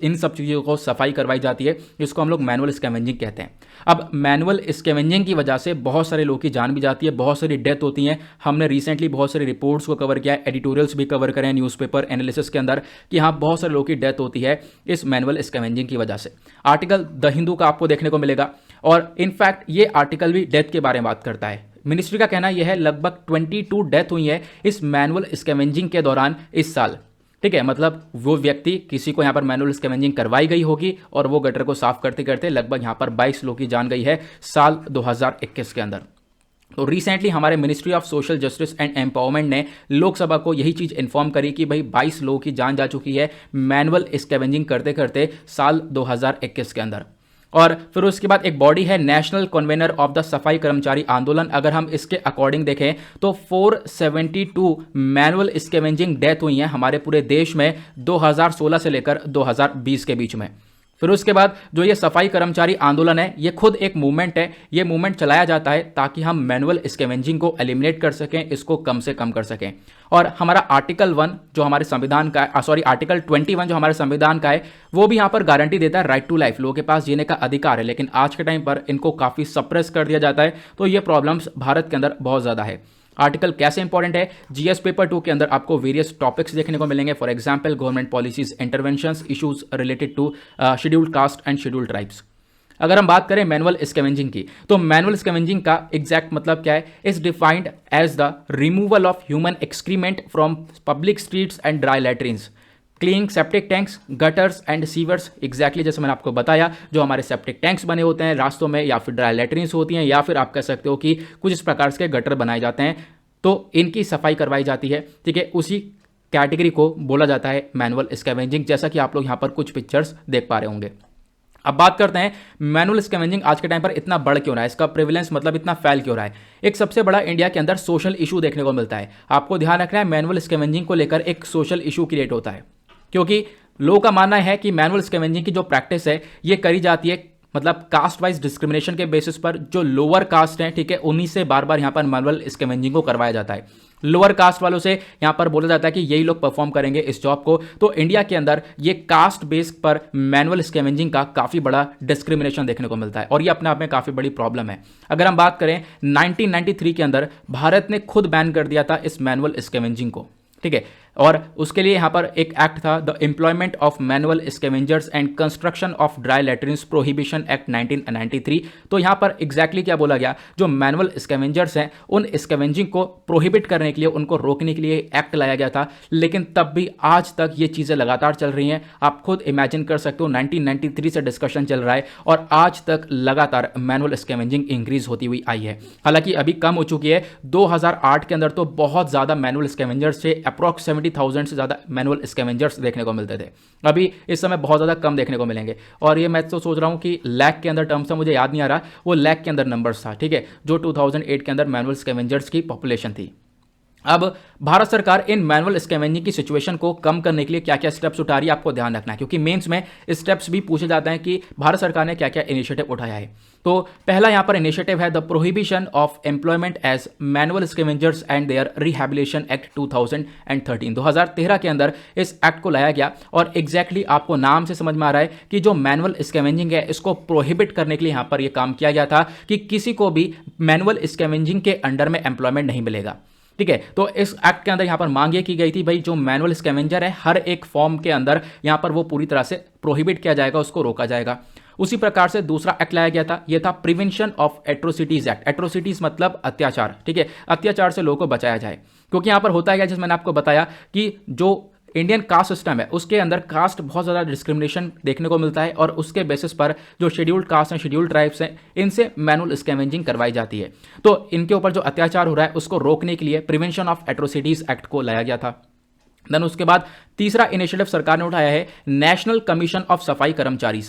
इन सब चीज़ों को सफाई करवाई जाती है, जिसको हम लोग मैनुअल स्कैवेंजिंग कहते हैं। अब मैनुअल स्कैवेंजिंग की वजह से बहुत सारे लोगों की जान भी जाती है, बहुत सारी डेथ होती हैं। हमने रिसेंटली बहुत सारी रिपोर्ट्स को कवर किया है, एडिटोरियल्स भी कवर करें न्यूज़पेपर एनालिसिस के अंदर, कि हाँ बहुत सारे लोगों की डेथ होती है इस मैनुअल स्कैवेंजिंग की वजह से। आर्टिकल द हिंदू का आपको देखने को मिलेगा, और इनफैक्ट ये आर्टिकल भी डेथ के बारे में बात करता है। मिनिस्ट्री का कहना यह है लगभग 22 डेथ हुई है इस मैनुअल स्कैवेंजिंग के दौरान इस साल। ठीक है, मतलब वो व्यक्ति, किसी को यहाँ पर मैनुअल स्कैवेंजिंग करवाई गई होगी और वो गटर को साफ करते करते लगभग यहाँ पर 22 लोगों की जान गई है साल 2021 के अंदर। तो रिसेंटली हमारे ministry of social justice and empowerment ने लोकसभा को यही चीज़ इन्फॉर्म करी कि भाई 22 लोगों की जान जा चुकी है मैनुअल स्कैवेंजिंग करते करते साल 2021 के अंदर। और फिर उसके बाद एक बॉडी है नेशनल कन्वेनर ऑफ द सफाई कर्मचारी आंदोलन। अगर हम इसके अकॉर्डिंग देखें तो 472 मैनुअल स्कैवेंजिंग डेथ हुई हैं हमारे पूरे देश में 2016 से लेकर 2020 के बीच में। फिर उसके बाद जो ये सफाई कर्मचारी आंदोलन है, ये खुद एक मूवमेंट है, ये मूवमेंट चलाया जाता है ताकि हम मैनुअल स्कैवेंजिंग को एलिमिनेट कर सकें, इसको कम से कम कर सकें। और हमारा आर्टिकल 1 जो हमारे संविधान का है, सॉरी आर्टिकल 21 जो हमारे संविधान का है, वो भी यहाँ पर गारंटी देता है राइट टू लाइफ, लोगों के पास जीने का अधिकार है। लेकिन आज के टाइम पर इनको काफ़ी सप्रेस कर दिया जाता है, तो ये प्रॉब्लम्स भारत के अंदर बहुत ज़्यादा है। आर्टिकल कैसे इंपॉर्टेंट है, जीएस पेपर 2 के अंदर आपको वेरियस टॉपिक्स देखने को मिलेंगे। For example government policies, interventions, issues related to scheduled caste and scheduled tribes. अगर हम बात करें मैनुअल स्कैवेंजिंग की, तो मैनुअल स्कैवेंजिंग का एग्जैक्ट मतलब क्या है, is defined as the removal of human excrement from public streets and dry latrines, cleaning septic tanks, gutters and sewers. Exactly जैसे मैंने आपको बताया, जो हमारे सेप्टिक टैंक्स बने होते हैं रास्तों में, या फिर ड्राई लैट्रिन्स होती हैं, या फिर आप कह सकते हो कि कुछ इस प्रकार के गटर बनाए जाते हैं, तो इनकी सफाई करवाई जाती है। ठीक है, उसी कैटेगरी को बोला जाता है मैनुअल स्कैवेंजिंग, जैसा कि आप लोग यहाँ पर कुछ पिक्चर्स देख पा रहे होंगे। अब बात करते हैं मैनुअल स्कैवेंजिंग आज के टाइम पर इतना बढ़ क्यों रहा है, इसका प्रेवलेंस मतलब इतना फैल क्यों रहा है। एक सबसे बड़ा इंडिया के अंदर सोशल इशू देखने को मिलता है। आपको ध्यान रखना है, मैनुअल स्कैवेंजिंग को लेकर एक सोशल इशू क्रिएट होता है, क्योंकि लोगों का मानना है कि मैनुअल स्कैवेंजिंग की जो प्रैक्टिस है ये करी जाती है मतलब कास्ट वाइज डिस्क्रिमिनेशन के बेसिस पर। जो लोअर कास्ट हैं, ठीक है, उन्हीं से बार बार यहाँ पर मैनुअल स्कैवेंजिंग को करवाया जाता है। लोअर कास्ट वालों से यहाँ पर बोला जाता है कि यही लोग परफॉर्म करेंगे इस जॉब को। तो इंडिया के अंदर ये कास्ट बेस पर मैनुअल स्कैवेंजिंग का काफ़ी बड़ा डिस्क्रिमिनेशन देखने को मिलता है, और ये अपने आप में काफ़ी बड़ी प्रॉब्लम है। अगर हम बात करें 1993 के अंदर भारत ने खुद बैन कर दिया था इस मैनुअल स्कैवेंजिंग को। ठीक है, और उसके लिए यहाँ पर एक एक्ट था, the employment of manual scavengers and construction of dry latrines prohibition act 1993। तो यहाँ पर एग्जैक्टली क्या बोला गया, जो मैनुअल स्कैवेंजर्स हैं उन स्कैवेंजिंग को प्रोहिबिट करने के लिए, उनको रोकने के लिए एक्ट लाया गया था। लेकिन तब भी आज तक ये चीज़ें लगातार चल रही हैं। आप खुद इमेजिन कर सकते हो 1993 से डिस्कशन चल रहा है और आज तक लगातार मैनुअल स्कैवेंजिंग इंक्रीज होती हुई आई है। हालांकि अभी कम हो चुकी है। 2008 के अंदर तो बहुत ज़्यादा मैनुअल स्कैवेंजर्स थे, अप्रॉक्स 70,000 से ज़्यादा मैनुअल स्कैवेंजर्स देखने को मिलते थे। अभी इस समय बहुत ज़्यादा कम देखने को मिलेंगे। और ये मैं तो सोच रहा हूँ कि लैख के अंदर टर्म्स था, मुझे याद नहीं आ रहा, वो लैख के अंदर नंबर्स था, ठीक है, जो 2008 के अंदर मैनुअल स्कैवेंजर्स की पॉपुलेशन थी। अब भारत सरकार इन मैनुअल स्कैवेंजिंग की सिचुएशन को कम करने के लिए क्या क्या स्टेप्स उठा रही है, आपको ध्यान रखना है, क्योंकि मेंस में स्टेप्स भी पूछे जाते हैं कि भारत सरकार ने क्या क्या इनिशिएटिव उठाया है। तो पहला यहां पर इनिशिएटिव है the prohibition of employment as manual scavengers and their rehabilitation act 2013। 2013 के अंदर इस एक्ट को लाया गया और एग्जैक्टली आपको नाम से समझ में आ रहा है कि जो मैनुअल स्कैवेंजिंग है इसको प्रोहिबिट करने के लिए यहां पर यह काम किया गया था कि किसी को भी मैनुअल स्कैवेंजिंग के अंडर में एम्प्लॉयमेंट नहीं मिलेगा। ठीक है, तो इस एक्ट के अंदर यहां पर मांग ये की गई थी, भाई जो मैनुअल स्कैवेंजर है हर एक फॉर्म के अंदर यहां पर वो पूरी तरह से प्रोहिबिट किया जाएगा, उसको रोका जाएगा। उसी प्रकार से दूसरा एक्ट लाया गया था, यह था prevention of atrocities act. Atrocities मतलब अत्याचार, ठीक है, अत्याचार से लोगों को बचाया जाए। क्योंकि यहां पर होता है, जैसे मैंने आपको बताया कि जो इंडियन कास्ट सिस्टम है उसके अंदर कास्ट बहुत ज़्यादा डिस्क्रिमिनेशन देखने को मिलता है और उसके बेसिस पर जो शेड्यूल्ड कास्ट हैं, शेड्यूल्ड ट्राइब्स हैं, इनसे मैनुअल स्कैवेंजिंग करवाई जाती है। तो इनके ऊपर जो अत्याचार हो रहा है उसको रोकने के लिए प्रिवेंशन ऑफ एट्रोसिटीज एक्ट को लाया गया था। देन उसके बाद तीसरा इनिशिएटिव सरकार ने उठाया है नेशनल कमीशन ऑफ सफाई कर्मचारी।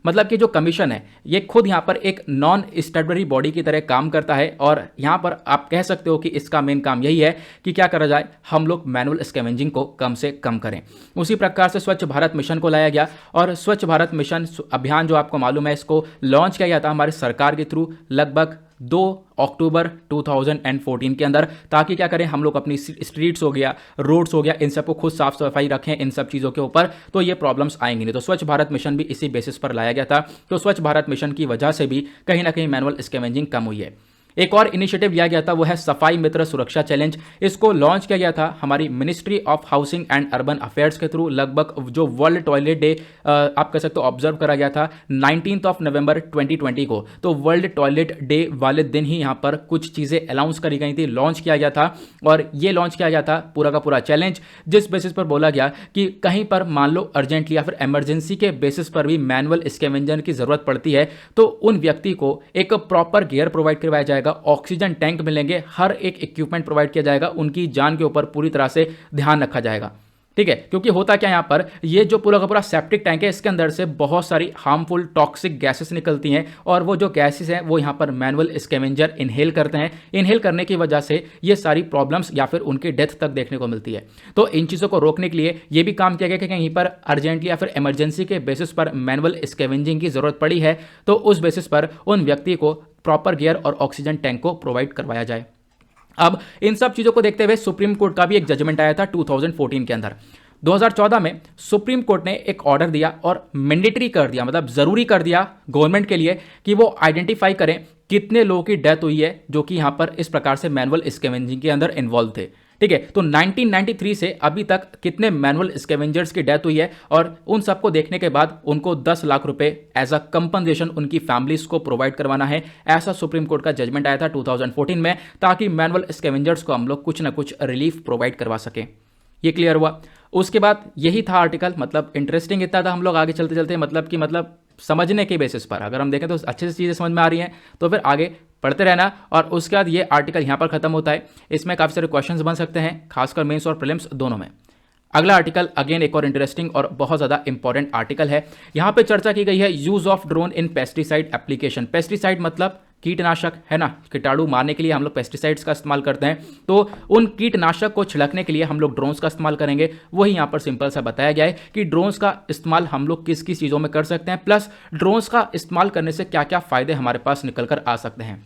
मतलब कि जो कमीशन है ये खुद यहाँ पर एक नॉन स्टैट्यूटरी बॉडी की तरह काम करता है और यहाँ पर आप कह सकते हो कि इसका मेन काम यही है कि क्या करा जाए, हम लोग मैनुअल स्कैवेंजिंग को कम से कम करें। उसी प्रकार से स्वच्छ भारत मिशन को लाया गया और स्वच्छ भारत मिशन अभियान जो आपको मालूम है इसको लॉन्च किया गया था हमारे सरकार के थ्रू लगभग 2 अक्टूबर 2014 के अंदर, ताकि क्या करें हम लोग अपनी स्ट्रीट्स हो गया, रोड्स हो गया, इन सबको खुद साफ सफाई रखें, इन सब चीज़ों के ऊपर, तो ये प्रॉब्लम्स आएंगी नहीं। तो स्वच्छ भारत मिशन भी इसी बेसिस पर लाया गया था। तो स्वच्छ भारत मिशन की वजह से भी कहीं ना कहीं मैनुअल स्कैवेंजिंग कम हुई है। एक और इनिशिएटिव लिया गया था, वो है सफाई मित्र सुरक्षा चैलेंज। इसको लॉन्च किया गया था हमारी ministry of housing and urban affairs के थ्रू। लगभग जो वर्ल्ड टॉयलेट डे आप कह सकते हो ऑब्जर्व करा गया था 19 नवंबर 2020 को। तो वर्ल्ड टॉयलेट डे वाले दिन ही यहाँ पर कुछ चीज़ें अनाउंस करी गई थी, लॉन्च किया गया था। और ये लॉन्च किया गया था पूरा का पूरा चैलेंज, जिस बेसिस पर बोला गया कि कहीं पर मान लो अर्जेंटली या फिर इमरजेंसी के बेसिस पर भी मैनुअल स्कैवेंजर की जरूरत पड़ती है तो उन व्यक्ति को एक प्रॉपर गियर प्रोवाइड करवाया जाएगा, ऑक्सीजन टैंक मिलेंगे, हर एक इक्विपमेंट प्रोवाइड किया जाएगा, उनकी जान के ऊपर पूरी तरह से ध्यान रखा जाएगा। ठीक है, क्योंकि होता क्या यहाँ पर, ये जो पूरा का पूरा सेप्टिक टैंक है इसके अंदर से बहुत सारी हार्मफुल टॉक्सिक गैसेस निकलती हैं और वो जो गैसेस हैं वो यहाँ पर मैनुअल स्कैवेंजर इनहेल करते हैं। इनहेल करने की वजह से ये सारी प्रॉब्लम्स या फिर उनकी डेथ तक देखने को मिलती है। तो इन चीज़ों को रोकने के लिए ये भी काम किया गया कि कहीं पर अर्जेंटली या फिर इमरजेंसी के बेसिस पर मैनुअल स्कैवेंजिंग की जरूरत पड़ी है तो उस बेसिस पर उन व्यक्ति को प्रॉपर गियर और ऑक्सीजन टैंक को प्रोवाइड करवाया जाए। अब इन सब चीज़ों को देखते हुए सुप्रीम कोर्ट का भी एक जजमेंट आया था 2014 के अंदर। 2014 में सुप्रीम कोर्ट ने एक ऑर्डर दिया और मैंडेटरी कर दिया, मतलब ज़रूरी कर दिया गवर्नमेंट के लिए कि वो आइडेंटिफाई करें कितने लोगों की डेथ हुई है जो कि यहाँ पर इस प्रकार से मैनुअल स्कैवेंजिंग के अंदर इन्वॉल्व थे। ठीक है, तो 1993 से अभी तक कितने मैनुअल स्कैवेंजर्स की डेथ हुई है और उन सबको देखने के बाद उनको 10 लाख रुपए एज अ कंपनसेशन उनकी फैमिलीज को प्रोवाइड करवाना है। ऐसा सुप्रीम कोर्ट का जजमेंट आया था 2014 में, ताकि मैनुअल स्कैवेंजर्स को हम लोग कुछ ना कुछ रिलीफ प्रोवाइड करवा सकें। ये क्लियर हुआ। उसके बाद यही था आर्टिकल, मतलब इंटरेस्टिंग इतना था। हम लोग आगे चलते चलते मतलब समझने के बेसिस पर अगर हम देखें तो अच्छे से चीज़ें समझ में आ रही हैं तो फिर आगे पढ़ते रहना। और उसके बाद ये आर्टिकल यहाँ पर खत्म होता है। इसमें काफ़ी सारे क्वेश्चंस बन सकते हैं, खासकर मेंस और प्रीलिम्स दोनों में। अगला आर्टिकल अगेन एक और इंटरेस्टिंग और बहुत ज़्यादा इंपॉर्टेंट आर्टिकल है। यहाँ पे चर्चा की गई है use of drone in pesticide application. Pesticide मतलब कीटनाशक है ना, कीटाणु मारने के लिए हम लोग पेस्टिसाइड्स का इस्तेमाल करते हैं। तो उन कीटनाशक को छिड़कने के लिए हम लोग ड्रोन्स का इस्तेमाल करेंगे। वही यहाँ पर सिंपल सा बताया गया है कि ड्रोन्स का इस्तेमाल हम लोग किस किस चीज़ों में कर सकते हैं, प्लस ड्रोन्स का इस्तेमाल करने से क्या क्या फ़ायदे हमारे पास निकल कर आ सकते हैं।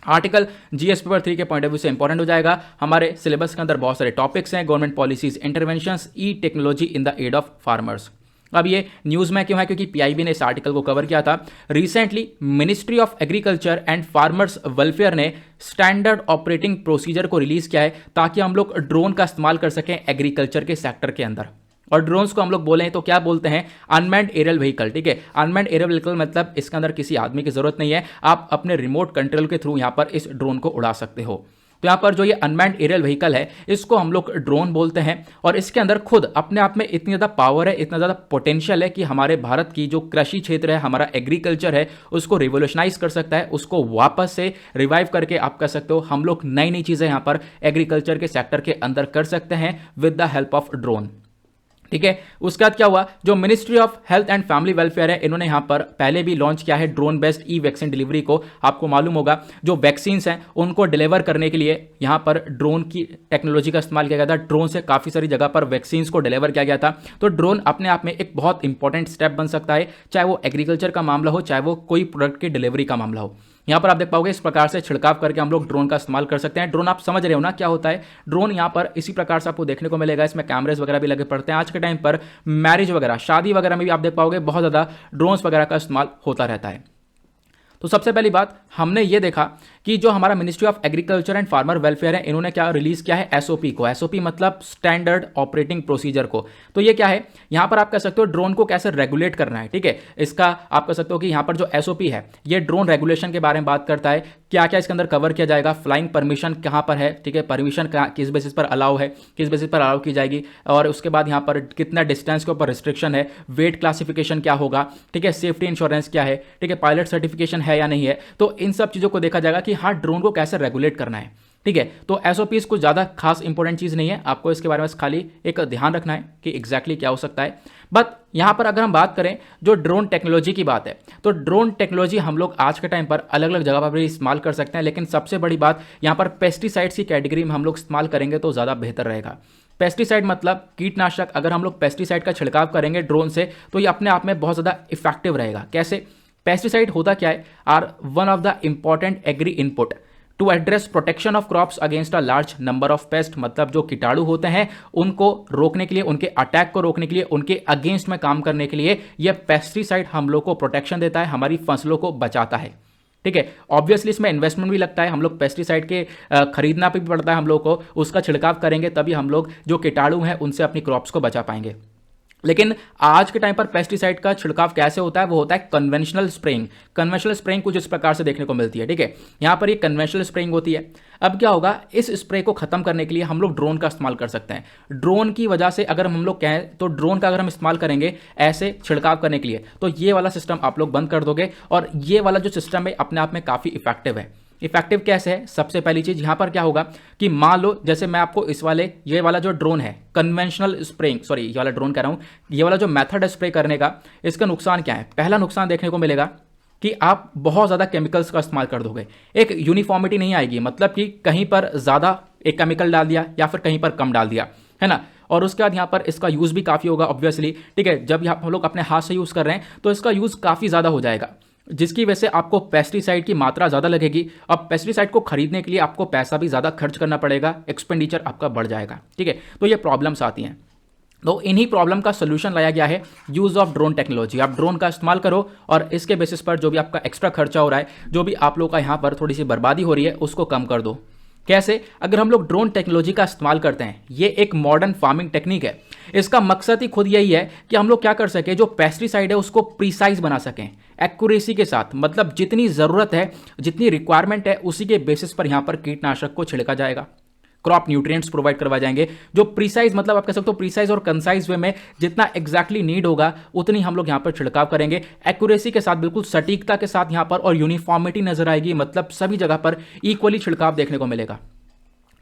आर्टिकल जीएस पेपर 3 के पॉइंट ऑफ व्यू से इंपॉर्टेंट हो जाएगा। हमारे सिलेबस के अंदर बहुत सारे टॉपिक्स हैं, government policies, interventions, e technology in the aid of farmers. अब ये न्यूज़ में क्यों है, क्योंकि पीआईबी ने इस आर्टिकल को कवर किया था। Recently ministry of agriculture and farmers welfare ने स्टैंडर्ड ऑपरेटिंग प्रोसीजर को रिलीज किया है ताकि हम लोग ड्रोन का इस्तेमाल कर सकें एग्रीकल्चर के सेक्टर के अंदर। और ड्रोन्स को हम लोग बोले तो क्या बोलते हैं, अनमैन्ड एरियल व्हीकल। ठीक है, अनमैन्ड एरियल व्हीकल मतलब इसके अंदर किसी आदमी की जरूरत नहीं है, आप अपने रिमोट कंट्रोल के थ्रू यहाँ पर इस ड्रोन को उड़ा सकते हो। तो यहाँ पर जो ये अनमैन्ड एरियल व्हीकल है इसको हम लोग ड्रोन बोलते हैं, और इसके अंदर खुद अपने आप में इतनी ज़्यादा पावर है, इतना ज़्यादा पोटेंशियल है कि हमारे भारत की जो कृषि क्षेत्र है, हमारा एग्रीकल्चर है, उसको रिवोल्यूशनाइज कर सकता है, उसको वापस से रिवाइव करके आप कह सकते हो हम लोग नई नई चीज़ें यहाँ पर एग्रीकल्चर के सेक्टर के अंदर कर सकते हैं with the help of drone. ठीक है, उसके बाद क्या हुआ, जो ministry of health and family welfare है इन्होंने यहां पर पहले भी लॉन्च किया है ड्रोन बेस्ड ई वैक्सीन डिलीवरी को। आपको मालूम होगा जो वैक्सीन्स हैं उनको डिलीवर करने के लिए यहां पर ड्रोन की टेक्नोलॉजी का इस्तेमाल किया गया था। ड्रोन से काफ़ी सारी जगह पर वैक्सीन्स को डिलीवर किया गया था। तो ड्रोन अपने आप में एक बहुत इंपॉर्टेंट स्टेप बन सकता है, चाहे वो एग्रीकल्चर का मामला हो, चाहे वो कोई प्रोडक्ट की डिलीवरी का मामला हो। यहाँ पर आप देख पाओगे इस प्रकार से छिड़काव करके हम लोग ड्रोन का इस्तेमाल कर सकते हैं। ड्रोन आप समझ रहे हो ना क्या होता है ड्रोन, यहाँ पर इसी प्रकार से आपको देखने को मिलेगा। इसमें कैमरेज वगैरह भी लगे पड़ते हैं। आज के टाइम पर मैरिज वगैरह, शादी वगैरह में भी आप देख पाओगे बहुत ज़्यादा ड्रोन्स वगैरह का इस्तेमाल होता रहता है। तो सबसे पहली बात हमने ये देखा कि जो हमारा ministry of agriculture and farmer welfare है इन्होंने क्या रिलीज किया है, एसओपी को। एसओपी मतलब स्टैंडर्ड ऑपरेटिंग प्रोसीजर को। तो ये क्या है, यहां पर आप कह सकते हो ड्रोन को कैसे रेगुलेट करना है। ठीक है, इसका आप कह सकते हो कि यहां पर जो एसओपी है ये ड्रोन रेगुलेशन के बारे में बात करता है, क्या क्या इसके अंदर कवर किया जाएगा, फ्लाइंग परमिशन कहां पर है, ठीक है, परमिशन किस बेसिस पर अलाउ है, किस बेसिस पर अलाउ की जाएगी, और उसके बाद यहां पर कितना डिस्टेंस के ऊपर रिस्ट्रिक्शन है, वेट क्लासिफिकेशन क्या होगा, ठीक है, सेफ्टी इंश्योरेंस क्या है, ठीक है, पायलट सर्टिफिकेशन है या नहीं है। तो इन सब चीजों को देखा जाएगा कि हाँ ड्रोन को कैसे रेगुलेट करना है। ठीक है, तो एसओपीज कुछ ज़्यादा खास इंपॉर्टेंट चीज़ नहीं है, आपको इसके बारे में खाली एक ध्यान रखना है कि एग्जैक्टली क्या हो सकता है। बट यहाँ पर अगर हम बात करें जो ड्रोन टेक्नोलॉजी की बात है, तो ड्रोन टेक्नोलॉजी हम लोग आज के टाइम पर अलग अलग जगह पर भी इस्तेमाल कर सकते हैं, लेकिन सबसे बड़ी बात यहाँ पर पेस्टिसाइड्स की कैटेगरी में हम लोग इस्तेमाल करेंगे तो ज़्यादा बेहतर रहेगा। पेस्टिसाइड मतलब कीटनाशक, अगर हम लोग पेस्टिसाइड का छिड़काव करेंगे ड्रोन से तो ये अपने आप में बहुत ज़्यादा इफेक्टिव रहेगा। कैसे, पेस्टिसाइड होता क्या है, are one of the important agri input to address protection of crops against a large number of pest. मतलब जो कीटाणु होते हैं उनको रोकने के लिए, उनके अटैक को रोकने के लिए, उनके अगेंस्ट में काम करने के लिए यह पेस्टिसाइड हम लोग को प्रोटेक्शन देता है, हमारी फसलों को बचाता है। ठीक है, ऑब्वियसली इसमें इन्वेस्टमेंट भी लगता है, हम लोग पेस्टिसाइड के खरीदना भी पड़ता है हम लोग को, उसका छिड़काव करेंगे तभी हम लोग जो कीटाणु हैं उनसे अपनी क्रॉप्स को बचा पाएंगे। लेकिन आज के टाइम पर पेस्टिसाइड का छिड़काव कैसे होता है, वो होता है कन्वेंशनल स्प्रेइंग। कन्वेंशनल स्प्रेइंग कुछ इस प्रकार से देखने को मिलती है। ठीक है, यहां पर ये कन्वेंशनल स्प्रेइंग होती है। अब क्या होगा, इस स्प्रे को खत्म करने के लिए हम लोग ड्रोन का इस्तेमाल कर सकते हैं। ड्रोन की वजह से अगर हम लोग कहें तो ड्रोन का अगर हम इस्तेमाल करेंगे ऐसे छिड़काव करने के लिए तो ये वाला सिस्टम आप लोग बंद कर दोगे, और ये वाला जो सिस्टम है अपने आप में काफ़ी इफेक्टिव है। इफेक्टिव कैसे है, सबसे पहली चीज यहां पर क्या होगा कि मान लो जैसे मैं आपको इस वाले ये वाला जो ड्रोन है कन्वेंशनल स्प्रेइंग, सॉरी ये वाला ड्रोन कह रहा हूं, ये वाला जो मेथड है स्प्रे करने का, इसका नुकसान क्या है। पहला नुकसान देखने को मिलेगा कि आप बहुत ज़्यादा केमिकल्स का इस्तेमाल कर दोगे, एक यूनिफॉर्मिटी नहीं आएगी, मतलब कि कहीं पर ज़्यादा एक केमिकल डाल दिया या फिर कहीं पर कम डाल दिया, है ना। और उसके बाद यहाँ पर इसका यूज़ भी काफ़ी होगा ऑब्वियसली। ठीक है, जब हम लोग अपने हाथ से यूज़ कर रहे हैं तो इसका यूज़ काफ़ी ज़्यादा हो जाएगा, जिसकी वजह से आपको पेस्टिसाइड की मात्रा ज़्यादा लगेगी। अब पेस्टिसाइड को खरीदने के लिए आपको पैसा भी ज़्यादा खर्च करना पड़ेगा, एक्सपेंडिचर आपका बढ़ जाएगा। ठीक है, तो ये प्रॉब्लम्स आती हैं। तो इन्हीं प्रॉब्लम का सोल्यूशन लाया गया है यूज़ ऑफ ड्रोन टेक्नोलॉजी। आप ड्रोन का इस्तेमाल करो और इसके बेसिस पर जो भी आपका एक्स्ट्रा खर्चा हो रहा है, जो भी आप लोगों का यहाँ पर थोड़ी सी बर्बादी हो रही है, उसको कम कर दो। कैसे, अगर हम लोग ड्रोन टेक्नोलॉजी का इस्तेमाल करते हैं, ये एक मॉडर्न फार्मिंग टेक्निक है। इसका मकसद ही खुद यही है कि हम लोग क्या कर सके, जो पेस्टिसाइड है उसको प्रिसाइज बना सकें, एक्यूरेसी के साथ, मतलब जितनी ज़रूरत है, जितनी रिक्वायरमेंट है, उसी के बेसिस पर यहाँ पर कीटनाशक को छिड़का जाएगा। क्रॉप न्यूट्रिएंट्स प्रोवाइड करवाए जाएंगे, जो प्रिसाइज, मतलब आप कह सकते हो प्रिसाइज और कंसाइज वे में जितना एग्जैक्टली नीड होगा उतनी हम लोग यहाँ पर छिड़काव करेंगे, एक्यूरेसी के साथ, बिल्कुल सटीकता के साथ यहाँ पर, और यूनिफॉर्मिटी नजर आएगी, मतलब सभी जगह पर इक्वली छिड़काव देखने को मिलेगा।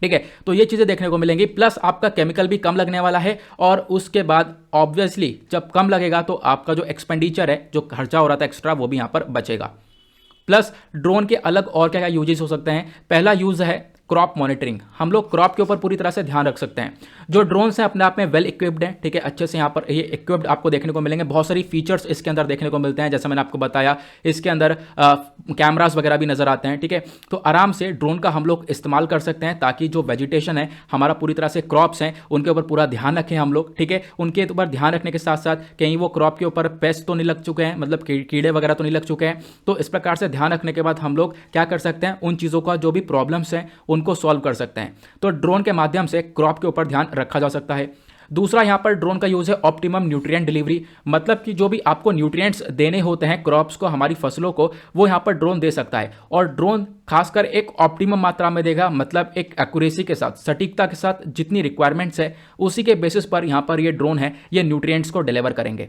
ठीक है, तो ये चीज़ें देखने को मिलेंगी, प्लस आपका केमिकल भी कम लगने वाला है, और उसके बाद ऑब्वियसली जब कम लगेगा तो आपका जो एक्सपेंडिचर है, जो खर्चा हो रहा था एक्स्ट्रा, वो भी यहाँ पर बचेगा। प्लस ड्रोन के अलग और क्या क्या यूजेस हो सकते हैं। पहला यूज़ है क्रॉप मॉनिटरिंग, हम लोग क्रॉप के ऊपर पूरी तरह से ध्यान रख सकते हैं। जो ड्रोन्स हैं अपने आप में वेल इक्विप्ड हैं, ठीक है, अच्छे से यहाँ पर ये इक्विप्ड आपको देखने को मिलेंगे। बहुत सारी फीचर्स इसके अंदर देखने को मिलते हैं, जैसे मैंने आपको बताया इसके अंदर कैमरास वगैरह भी नजर आते हैं, ठीक है। तो आराम से ड्रोन का हम लोग इस्तेमाल कर सकते हैं ताकि जो वेजिटेशन है हमारा पूरी तरह से क्रॉप्स हैं उनके ऊपर पूरा ध्यान रखें हम लोग, ठीक है। उनके ऊपर ध्यान रखने के साथ साथ कहीं वो क्रॉप के ऊपर पेस्ट तो नहीं लग चुके हैं, मतलब कीड़े वगैरह तो नहीं लग चुके हैं। तो इस प्रकार से ध्यान रखने के बाद हम लोग क्या कर सकते हैं, उन चीज़ों का जो भी प्रॉब्लम्स हैं उनको सॉल्व कर सकते हैं। तो ड्रोन के माध्यम से क्रॉप के ऊपर ध्यान रखा जा सकता है। दूसरा यहाँ पर ड्रोन का यूज़ है ऑप्टिमम न्यूट्रिएंट डिलीवरी, मतलब कि जो भी आपको न्यूट्रिएंट्स देने होते हैं क्रॉप्स को, हमारी फसलों को, वो यहाँ पर ड्रोन दे सकता है। और ड्रोन खासकर एक ऑप्टिमम मात्रा में देगा, मतलब एक एक्यूरेसी के साथ, सटीकता के साथ जितनी रिक्वायरमेंट्स है उसी के बेसिस पर यहाँ पर ये ड्रोन है ये न्यूट्रिएंट्स को डिलीवर करेंगे।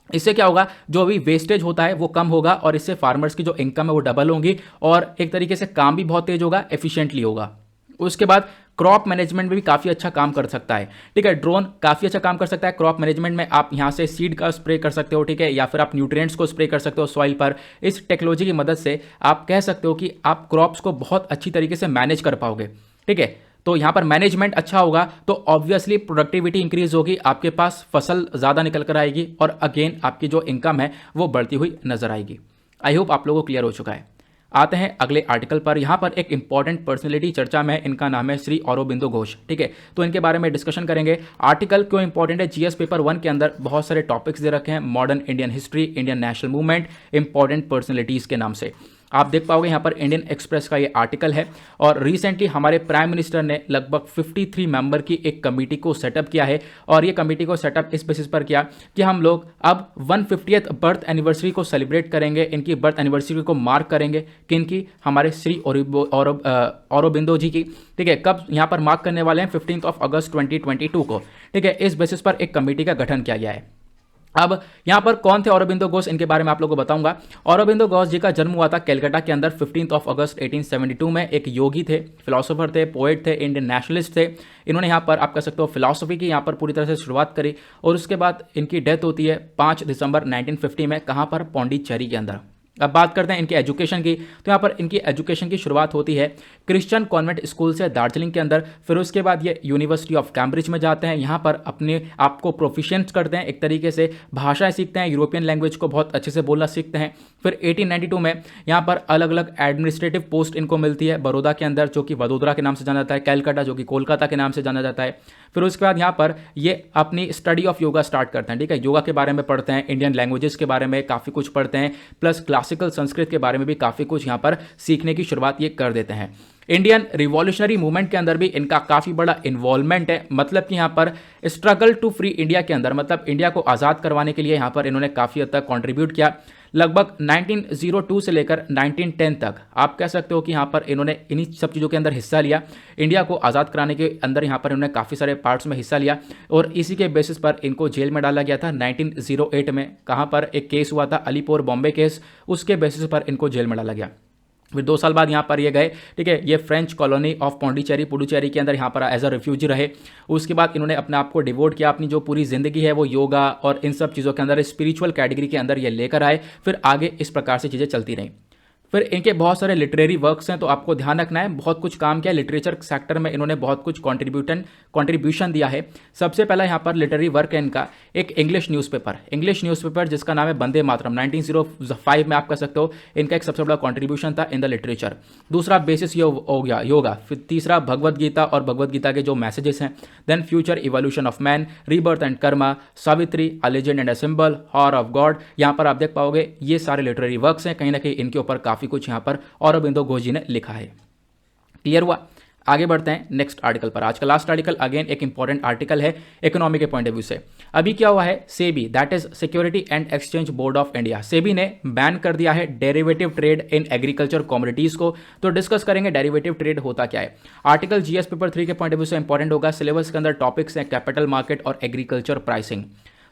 इससे क्या होगा, जो भी वेस्टेज होता है वो कम होगा और इससे फार्मर्स की जो इनकम है वो डबल होगी और एक तरीके से काम भी बहुत तेज होगा, एफिशिएंटली होगा। उसके बाद क्रॉप मैनेजमेंट में भी काफ़ी अच्छा काम कर सकता है, ठीक है। ड्रोन काफ़ी अच्छा काम कर सकता है क्रॉप मैनेजमेंट में। आप यहाँ से सीड का स्प्रे कर सकते हो, ठीक है, या फिर आप न्यूट्रिएंट्स को स्प्रे कर सकते हो सॉइल पर। इस टेक्नोलॉजी की मदद से आप कह सकते हो कि आप क्रॉप्स को बहुत अच्छी तरीके से मैनेज कर पाओगे, ठीक है। तो यहाँ पर मैनेजमेंट अच्छा होगा तो ऑब्वियसली प्रोडक्टिविटी इंक्रीज होगी, आपके पास फसल ज़्यादा निकल कर आएगी और अगेन आपकी जो इनकम है वो बढ़ती हुई नजर आएगी। आई होप आप लोगों को क्लियर हो चुका है। आते हैं अगले आर्टिकल पर। यहाँ पर एक इंपॉर्टेंट पर्सनैलिटी चर्चा में, इनका नाम है श्री औरोबिंदो घोष, ठीक है। तो इनके बारे में डिस्कशन करेंगे। आर्टिकल क्यों इंपॉर्टेंट है, जीएस पेपर 1 के अंदर बहुत सारे टॉपिक्स दे रखे हैं, modern Indian history, Indian national movement, important personalities के नाम से। आप देख पाओगे यहाँ पर इंडियन एक्सप्रेस का ये आर्टिकल है और रिसेंटली हमारे प्राइम मिनिस्टर ने लगभग 53 मेंबर की एक कमेटी को सेटअप किया है और ये कमेटी को सेटअप इस बेसिस पर किया कि हम लोग अब 150th बर्थ एनिवर्सरी को सेलिब्रेट करेंगे, इनकी बर्थ एनिवर्सरी को मार्क करेंगे, किनकी, हमारे श्री औरोबिंदो जी की, ठीक है। कब यहाँ पर मार्क करने वाले हैं, 15 अगस्त 2022 को, ठीक है। इस बेसिस पर एक कमेटी का गठन किया गया है। अब यहाँ पर कौन थे औरोबिंदो घोष, इनके बारे में आप लोगों को बताऊंगा। औरोबिंदो घोष जी का जन्म हुआ था कलकत्ता के अंदर 15 अगस्त 1872 में। एक योगी थे, फिलोसोफर थे, पोएट थे, इंडियन नेशनलिस्ट थे। इन्होंने यहाँ पर आप कह सकते हो फिलॉसफी की यहाँ पर पूरी तरह से शुरुआत करी और उसके बाद इनकी डेथ होती है 5 दिसंबर 1950 में। कहाँ पर, पौंडीचेरी के अंदर। अब बात करते हैं इनके एजुकेशन की, तो यहाँ पर इनकी एजुकेशन की शुरुआत होती है क्रिश्चियन कॉन्वेंट स्कूल से दार्जिलिंग के अंदर। फिर उसके बाद ये यूनिवर्सिटी ऑफ कैम्ब्रिज में जाते हैं, यहाँ पर अपने आप को प्रोफिशिएंट करते हैं, एक तरीके से भाषाएं सीखते हैं, यूरोपियन लैंग्वेज को बहुत अच्छे से बोलना सीखते हैं। फिर 1892 में यहाँ पर अलग अलग एडमिनिस्ट्रेटिव पोस्ट इनको मिलती है, बड़ौदा के अंदर जो कि वडोदरा के नाम से जाना जाता है, कैलकाटा जो कि कोलकाता के नाम से जाना जाता है। फिर उसके बाद यहाँ पर ये अपनी स्टडी ऑफ योगा स्टार्ट करते हैं, ठीक है। योगा के बारे में पढ़ते हैं, इंडियन लैंग्वेजेस के बारे में काफ़ी कुछ पढ़ते हैं, प्लस क्लासिकल संस्कृत के बारे में भी काफ़ी कुछ यहाँ पर सीखने की शुरुआत ये कर देते हैं। इंडियन रिवॉल्यूशनरी मूवमेंट के अंदर भी इनका काफ़ी बड़ा इन्वॉल्वमेंट है, मतलब कि यहाँ पर स्ट्रगल टू फ्री इंडिया के अंदर, मतलब इंडिया को आज़ाद करवाने के लिए यहाँ पर इन्होंने काफ़ी हद तक कॉन्ट्रीब्यूट किया। लगभग 1902 से लेकर 1910 तक आप कह सकते हो कि यहाँ पर इन्होंने इन्हीं सब चीज़ों के अंदर हिस्सा लिया। इंडिया को आज़ाद कराने के अंदर यहाँ पर इन्होंने काफ़ी सारे पार्ट्स में हिस्सा लिया और इसी के बेसिस पर इनको जेल में डाला गया था 1908 में। कहाँ पर, एक केस हुआ था अलीपुर बॉम्बे केस, उसके बेसिस पर इनको जेल में डाला गया। फिर 2 साल बाद यहाँ पर ये गए, ठीक है। ये French colony of Pondicherry, Puducherry के अंदर यहाँ पर एज अ रिफ्यूजी रहे। उसके बाद इन्होंने अपने आप को डिवोट किया, अपनी जो पूरी ज़िंदगी है वो योगा और इन सब चीज़ों के अंदर, स्पिरिचुअल कैटेगरी के अंदर ये लेकर आए। फिर आगे इस प्रकार से चीज़ें चलती रहीं। फिर इनके बहुत सारे लिटरेरी वर्क्स हैं, तो आपको ध्यान रखना है, बहुत कुछ काम किया लिटरेचर सेक्टर में, इन्होंने बहुत कुछ कंट्रीब्यूशन दिया है। सबसे पहला यहाँ पर लिटरेरी वर्क है इनका एक इंग्लिश न्यूज़पेपर जिसका नाम है वंदे मातरम। 1905 में आप कह सकते हो इनका एक सबसे बड़ा कॉन्ट्रीब्यूशन था इन द लिटरेचर। दूसरा बेसिस हो गया योगा। फिर तीसरा भगवद गीता और भगवद गीता के जो मैसेजेस हैं। Then future evolution of man, rebirth and karma, Savitri, a legend and a symbol, hour of God. यहाँ पर आप देख पाओगे ये सारे लिटरेरी वर्क्स हैं, कहीं ना कहीं इनके ऊपर काफ़ी कुछ यहाँ पर औरोबिंदो घोष जी ने लिखा है। क्लियर हुआ? आगे बढ़ते हैं नेक्स्ट आर्टिकल पर। आज का लास्ट आर्टिकल अगेन एक इंपॉर्टेंट आर्टिकल है इकोनॉमी के पॉइंट ऑफ व्यू से। अभी क्या हुआ है, SEBI that is security and exchange board of India, SEBI ने बैन कर दिया है derivative trade in agriculture commodities को। तो डिस्कस करेंगे डेरिवेटिव ट्रेड होता क्या है। आर्टिकल जीएस पेपर 3 के पॉइंट ऑफ व्यू से इंपॉर्टेंट होगा। सिलेबस के अंदर टॉपिक्स हैं कैपिटल मार्केट और एग्रीकल्चर प्राइसिंग।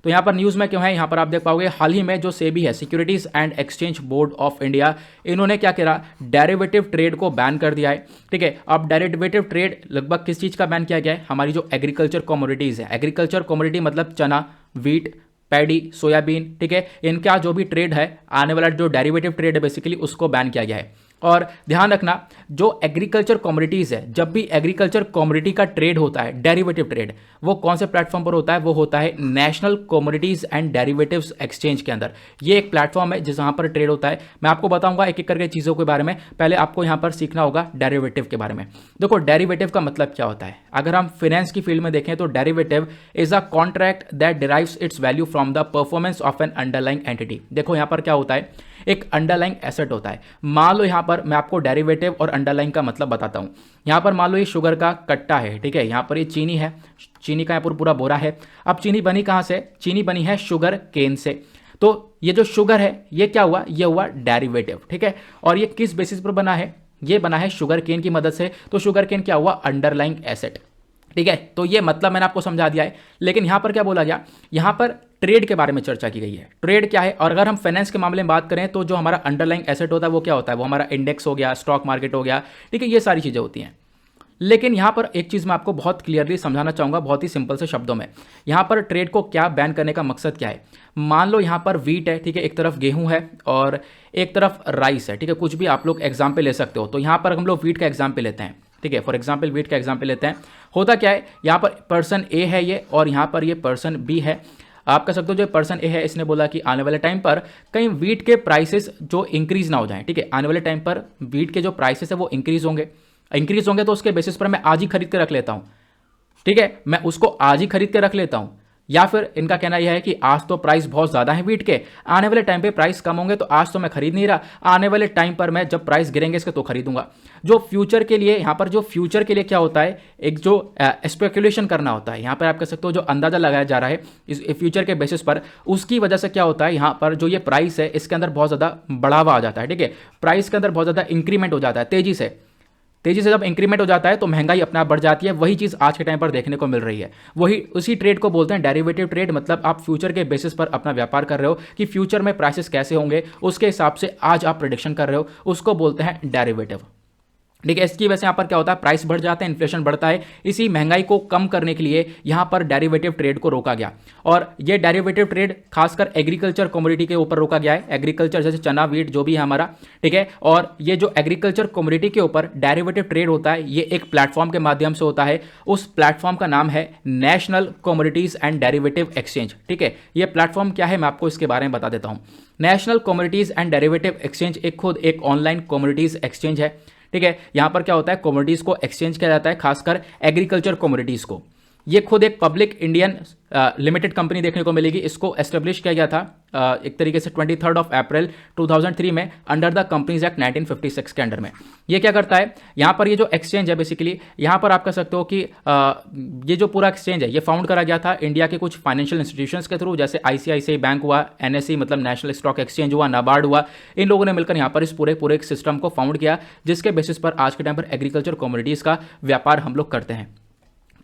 तो यहाँ पर न्यूज़ में क्यों है, यहाँ पर आप देख पाओगे हाल ही में जो सेबी है, securities and exchange board of India, इन्होंने क्या करा, डेरिवेटिव ट्रेड को बैन कर दिया है। ठीक है, अब डेरिवेटिव ट्रेड लगभग किस चीज़ का बैन किया गया है, हमारी जो एग्रीकल्चर कमोडिटीज़ है। एग्रीकल्चर कमोडिटी मतलब चना, व्हीट, पैडी, सोयाबीन, ठीक है, इनका जो भी ट्रेड है, आने वाला जो डेरिवेटिव ट्रेड है बेसिकली उसको बैन किया गया है। और ध्यान रखना, जो एग्रीकल्चर कमोडिटीज़ है, जब भी एग्रीकल्चर कमोडिटी का ट्रेड होता है, डेरिवेटिव ट्रेड, वो कौन से प्लेटफॉर्म पर होता है? वो होता है national commodities and derivatives exchange के अंदर। ये एक प्लेटफॉर्म है जहाँ पर ट्रेड होता है। मैं आपको बताऊंगा एक एक करके चीज़ों के बारे में। पहले आपको यहाँ पर सीखना होगा डेरिवेटिव के बारे में। देखो, डेरिवेटिव का मतलब क्या होता है? अगर हम फाइनेंस की फील्ड में देखें तो derivative is a contract that derives it's value from the performance of N underlying entity. देखो यहाँ पर क्या होता है, एक अंडरलाइंग एसेट होता है। मान लो यहाँ पर मैं आपको डेरिवेटिव और अंडरलाइंग का मतलब बताता हूँ। यहाँ पर मान लो ये शुगर का कट्टा है, ठीक है, यहाँ पर ये चीनी है, चीनी का यहाँ पर पूरा बोरा है। अब चीनी बनी कहाँ से? चीनी बनी है शुगर केन से। तो ये जो शुगर है ये क्या हुआ? ये हुआ डेरिवेटिव, ठीक है। और ये किस बेसिस पर बना है? ये बना है शुगर केन की मदद से। तो शुगर केन क्या हुआ? अंडरलाइंग एसेट, ठीक है। तो ये मतलब मैंने आपको समझा दिया है। लेकिन यहां पर क्या बोला गया? यहां पर ट्रेड के बारे में चर्चा की गई है। ट्रेड क्या है? और अगर हम फाइनेंस के मामले में बात करें तो जो हमारा अंडरलाइंग एसेट होता है वो क्या होता है? वो हमारा इंडेक्स हो गया, स्टॉक मार्केट हो गया, ठीक है, ये सारी चीजें होती हैं। लेकिन यहां पर एक चीज मैं आपको बहुत क्लियरली समझाना चाहूंगा, बहुत ही सिंपल से शब्दों में। यहां पर ट्रेड को क्या बैन करने का मकसद क्या है? मान लो यहां पर वीट है, ठीक है, एक तरफ गेहूं है और एक तरफ राइस है, ठीक है, कुछ भी आप लोग एग्जाम्पल ले सकते हो। तो यहां पर हम लोग वीट का एग्जाम्पल लेते हैं, ठीक है, फॉर एग्जाम्पल वीट का एग्जाम्पल लेते हैं। होता क्या है, यहाँ पर पर्सन ए है ये और यहाँ पर ये पर्सन बी है। आप कह सकते हो जो पर्सन ए है इसने बोला कि आने वाले टाइम पर कहीं वीट के प्राइसेस जो इंक्रीज ना हो जाएं, ठीक है, आने वाले टाइम पर वीट के जो प्राइसेस है वो इंक्रीज होंगे तो उसके बेसिस पर मैं आज ही खरीद के रख लेता हूं, ठीक है, मैं उसको आज ही खरीद के रख लेता हूं। या फिर इनका कहना यह है कि आज तो प्राइस बहुत ज़्यादा है वीट के, आने वाले टाइम पे प्राइस कम होंगे तो आज तो मैं खरीद नहीं रहा, आने वाले टाइम पर मैं जब प्राइस गिरेंगे इसके तो खरीदूंगा। जो फ्यूचर के लिए यहाँ पर जो फ्यूचर के लिए क्या होता है, एक जो स्पेकुलेशन करना होता है, यहाँ पर आप कह सकते हो जो अंदाजा लगाया जा रहा है इस फ्यूचर के बेसिस पर, उसकी वजह से क्या होता है, यहाँ पर जो ये प्राइस है इसके अंदर बहुत ज़्यादा बढ़ावा आ जाता है, ठीक है, प्राइस के अंदर बहुत ज़्यादा इंक्रीमेंट हो जाता है तेजी से जब इंक्रीमेंट हो जाता है तो महंगाई अपने आप बढ़ जाती है। वही चीज़ आज के टाइम पर देखने को मिल रही है। वही उसी ट्रेड को बोलते हैं डेरिवेटिव ट्रेड। मतलब आप फ्यूचर के बेसिस पर अपना व्यापार कर रहे हो कि फ्यूचर में प्राइसेस कैसे होंगे, उसके हिसाब से आज आप प्रेडिक्शन कर रहे हो, उसको बोलते हैं डेरिवेटिव, ठीक है। इसकी वजह से यहाँ पर क्या होता है, प्राइस बढ़ जाता है, इन्फ्लेशन बढ़ता है। इसी महंगाई को कम करने के लिए यहाँ पर डेरिवेटिव ट्रेड को रोका गया। और ये डेरिवेटिव ट्रेड खासकर एग्रीकल्चर कमोडिटी के ऊपर रोका गया है। एग्रीकल्चर जैसे चना, वीट जो भी है हमारा, ठीक है। और ये जो एग्रीकल्चर कमोडिटी के ऊपर डेरिवेटिव ट्रेड होता है ये एक प्लेटफॉर्म के माध्यम से होता है। उस प्लेटफॉर्म का नाम है national commodities and derivative exchange, ठीक है। ये प्लेटफॉर्म क्या है मैं आपको इसके बारे में बता देता हूँ। National commodities and derivative exchange खुद एक ऑनलाइन कमोडिटीज एक्सचेंज है, ठीक है। यहां पर क्या होता है, कमोडिटीज को एक्सचेंज किया जाता है, खासकर एग्रीकल्चर कमोडिटीज को। ये खुद एक पब्लिक इंडियन लिमिटेड कंपनी देखने को मिलेगी। इसको एस्टेब्लिश किया गया था एक तरीके से 23 अप्रैल 2003 में अंडर द कंपनीज एक्ट 1956 के अंडर में। ये क्या करता है, यहाँ पर ये जो एक्सचेंज है बेसिकली, यहाँ पर आप कह सकते हो कि ये जो पूरा एक्सचेंज है ये फाउंड करा गया था इंडिया के कुछ फाइनेंशियल इंस्टीट्यूशंस के थ्रू, जैसे ICICI बैंक हुआ, NSE मतलब नेशनल स्टॉक एक्सचेंज हुआ, नाबार्ड हुआ। इन लोगों ने मिलकर यहाँ पर इस पूरे एक सिस्टम को फाउंड किया, जिसके बेसिस पर आज के टाइम पर एग्रीकल्चर कमोडिटीज का व्यापार हम लोग करते हैं।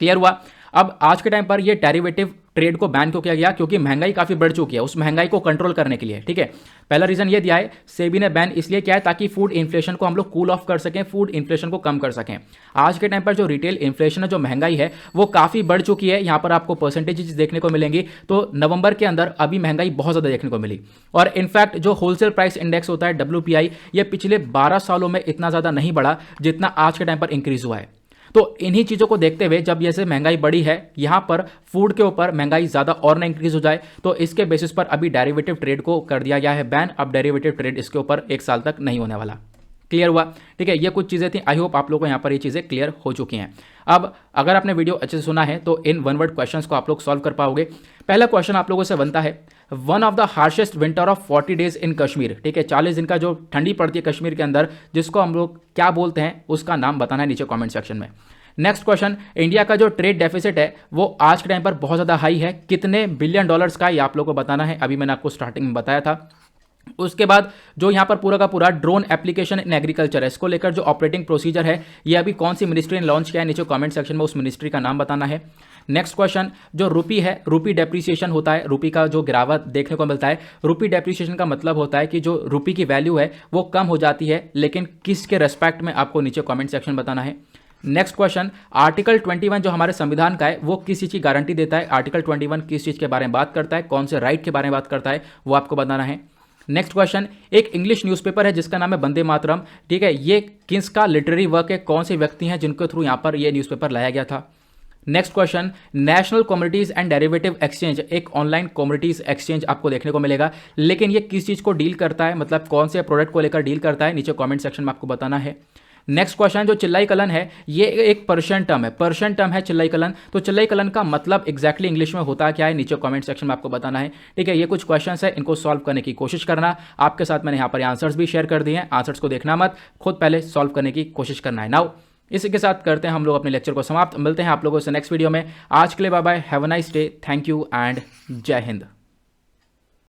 क्लियर हुआ? अब आज के टाइम पर ये डेरिवेटिव ट्रेड को बैन क्यों किया गया? क्योंकि महंगाई काफी बढ़ चुकी है, उस महंगाई को कंट्रोल करने के लिए, ठीक है। पहला रीजन ये दिया है, सेबी ने बैन इसलिए किया है ताकि फूड इन्फ्लेशन को हम लोग कूल ऑफ कर सकें, फूड इन्फ्लेशन को कम कर सकें। आज के टाइम पर जो रिटेल इन्फ्लेशन है, जो महंगाई है, वो काफी बढ़ चुकी है। यहाँ पर आपको परसेंटेज देखने को मिलेंगी। तो नवंबर के अंदर अभी महंगाई बहुत ज्यादा देखने को मिली। और इनफैक्ट जो होलसेल प्राइस इंडेक्स होता है WPI, ये पिछले 12 सालों में इतना ज्यादा नहीं बढ़ा जितना आज के टाइम पर इंक्रीज हुआ है। तो इन्हीं चीज़ों को देखते हुए जब जैसे महंगाई बढ़ी है, यहाँ पर फूड के ऊपर महंगाई ज़्यादा और ना इंक्रीज हो जाए, तो इसके बेसिस पर अभी डेरिवेटिव ट्रेड को कर दिया गया है बैन। अब डेरिवेटिव ट्रेड इसके ऊपर 1 साल तक नहीं होने वाला। क्लियर हुआ? ठीक है, ये कुछ चीज़ें थी। आई होप आप लोगों को यहाँ पर ये चीज़ें क्लियर हो चुकी हैं। अब अगर आपने वीडियो अच्छे से सुना है तो इन वन वर्ड क्वेश्चंस को आप लोग सॉल्व कर पाओगे। पहला क्वेश्चन आप लोगों से बनता है, one of the harshest winter of 40 days in Kashmir, ठीक है, 40 दिन का जो ठंडी पड़ती है कश्मीर के अंदर, जिसको हम लोग क्या बोलते हैं, उसका नाम बताना है नीचे कॉमेंट सेक्शन में। नेक्स्ट क्वेश्चन, इंडिया का जो ट्रेड डेफिसिट है वो आज के टाइम पर बहुत ज़्यादा हाई है, कितने बिलियन डॉलर्स का, ये आप लोगों को बताना है। अभी मैंने आपको स्टार्टिंग में बताया था। उसके बाद जो यहाँ पर पूरा का पूरा ड्रोन एप्लीकेशन इन एग्रीकल्चर है, इसको लेकर जो ऑपरेटिंग प्रोसीजर है ये अभी कौन सी मिनिस्ट्री ने लॉन्च किया है, नीचे कमेंट सेक्शन में उस मिनिस्ट्री का नाम बताना है। नेक्स्ट क्वेश्चन, जो रूपी है, रूपी डेप्रिसिएशन होता है, रूपी का जो गिरावट देखने को मिलता है, रूपी डेप्रिसिएशन का मतलब होता है कि जो रूपी की वैल्यू है वो कम हो जाती है, लेकिन किसके रेस्पेक्ट में, आपको नीचे कमेंट सेक्शन बताना है। नेक्स्ट क्वेश्चन, आर्टिकल 21 जो हमारे संविधान का है वो किस चीज़ की गारंटी देता है, आर्टिकल 21 किस चीज़ के बारे में बात करता है, कौन से राइट के बारे में बात करता है, वो आपको बताना है। नेक्स्ट क्वेश्चन, एक इंग्लिश न्यूज़पेपर है जिसका नाम है वंदे मातरम, ठीक है, ये किसका लिटरेरी वर्क है, कौन से व्यक्ति हैं जिनके थ्रू यहाँ पर ये न्यूज़पेपर लाया गया था। Next question, national commodities and derivative exchange एक ऑनलाइन कमोडिटीज एक्सचेंज आपको देखने को मिलेगा, लेकिन ये किस चीज़ को डील करता है, मतलब कौन से प्रोडक्ट को लेकर डील करता है, नीचे कमेंट सेक्शन में आपको बताना है। नेक्स्ट क्वेश्चन, जो चिल्लाई कलन है ये एक पर्शियन टर्म है, पर्शियन टर्म है चिल्लाई कलन, तो चिल्लाई कलन का मतलब एग्जैक्टली इंग्लिश में होता क्या है, नीचे कमेंट सेक्शन में आपको बताना है, ठीक है। ये कुछ क्वेश्चंस है, इनको सॉल्व करने की कोशिश करना। आपके साथ मैंने यहाँ पर आंसर्स भी शेयर कर दिए हैं, आंसर्स को देखना मत, खुद पहले सॉल्व करने की कोशिश करना है। नाउ इसी के साथ करते हैं हम लोग अपने लेक्चर को समाप्त। मिलते हैं आप लोगों से नेक्स्ट वीडियो में। आज के लिए bye bye, have a nice day, thank you and जय हिंद।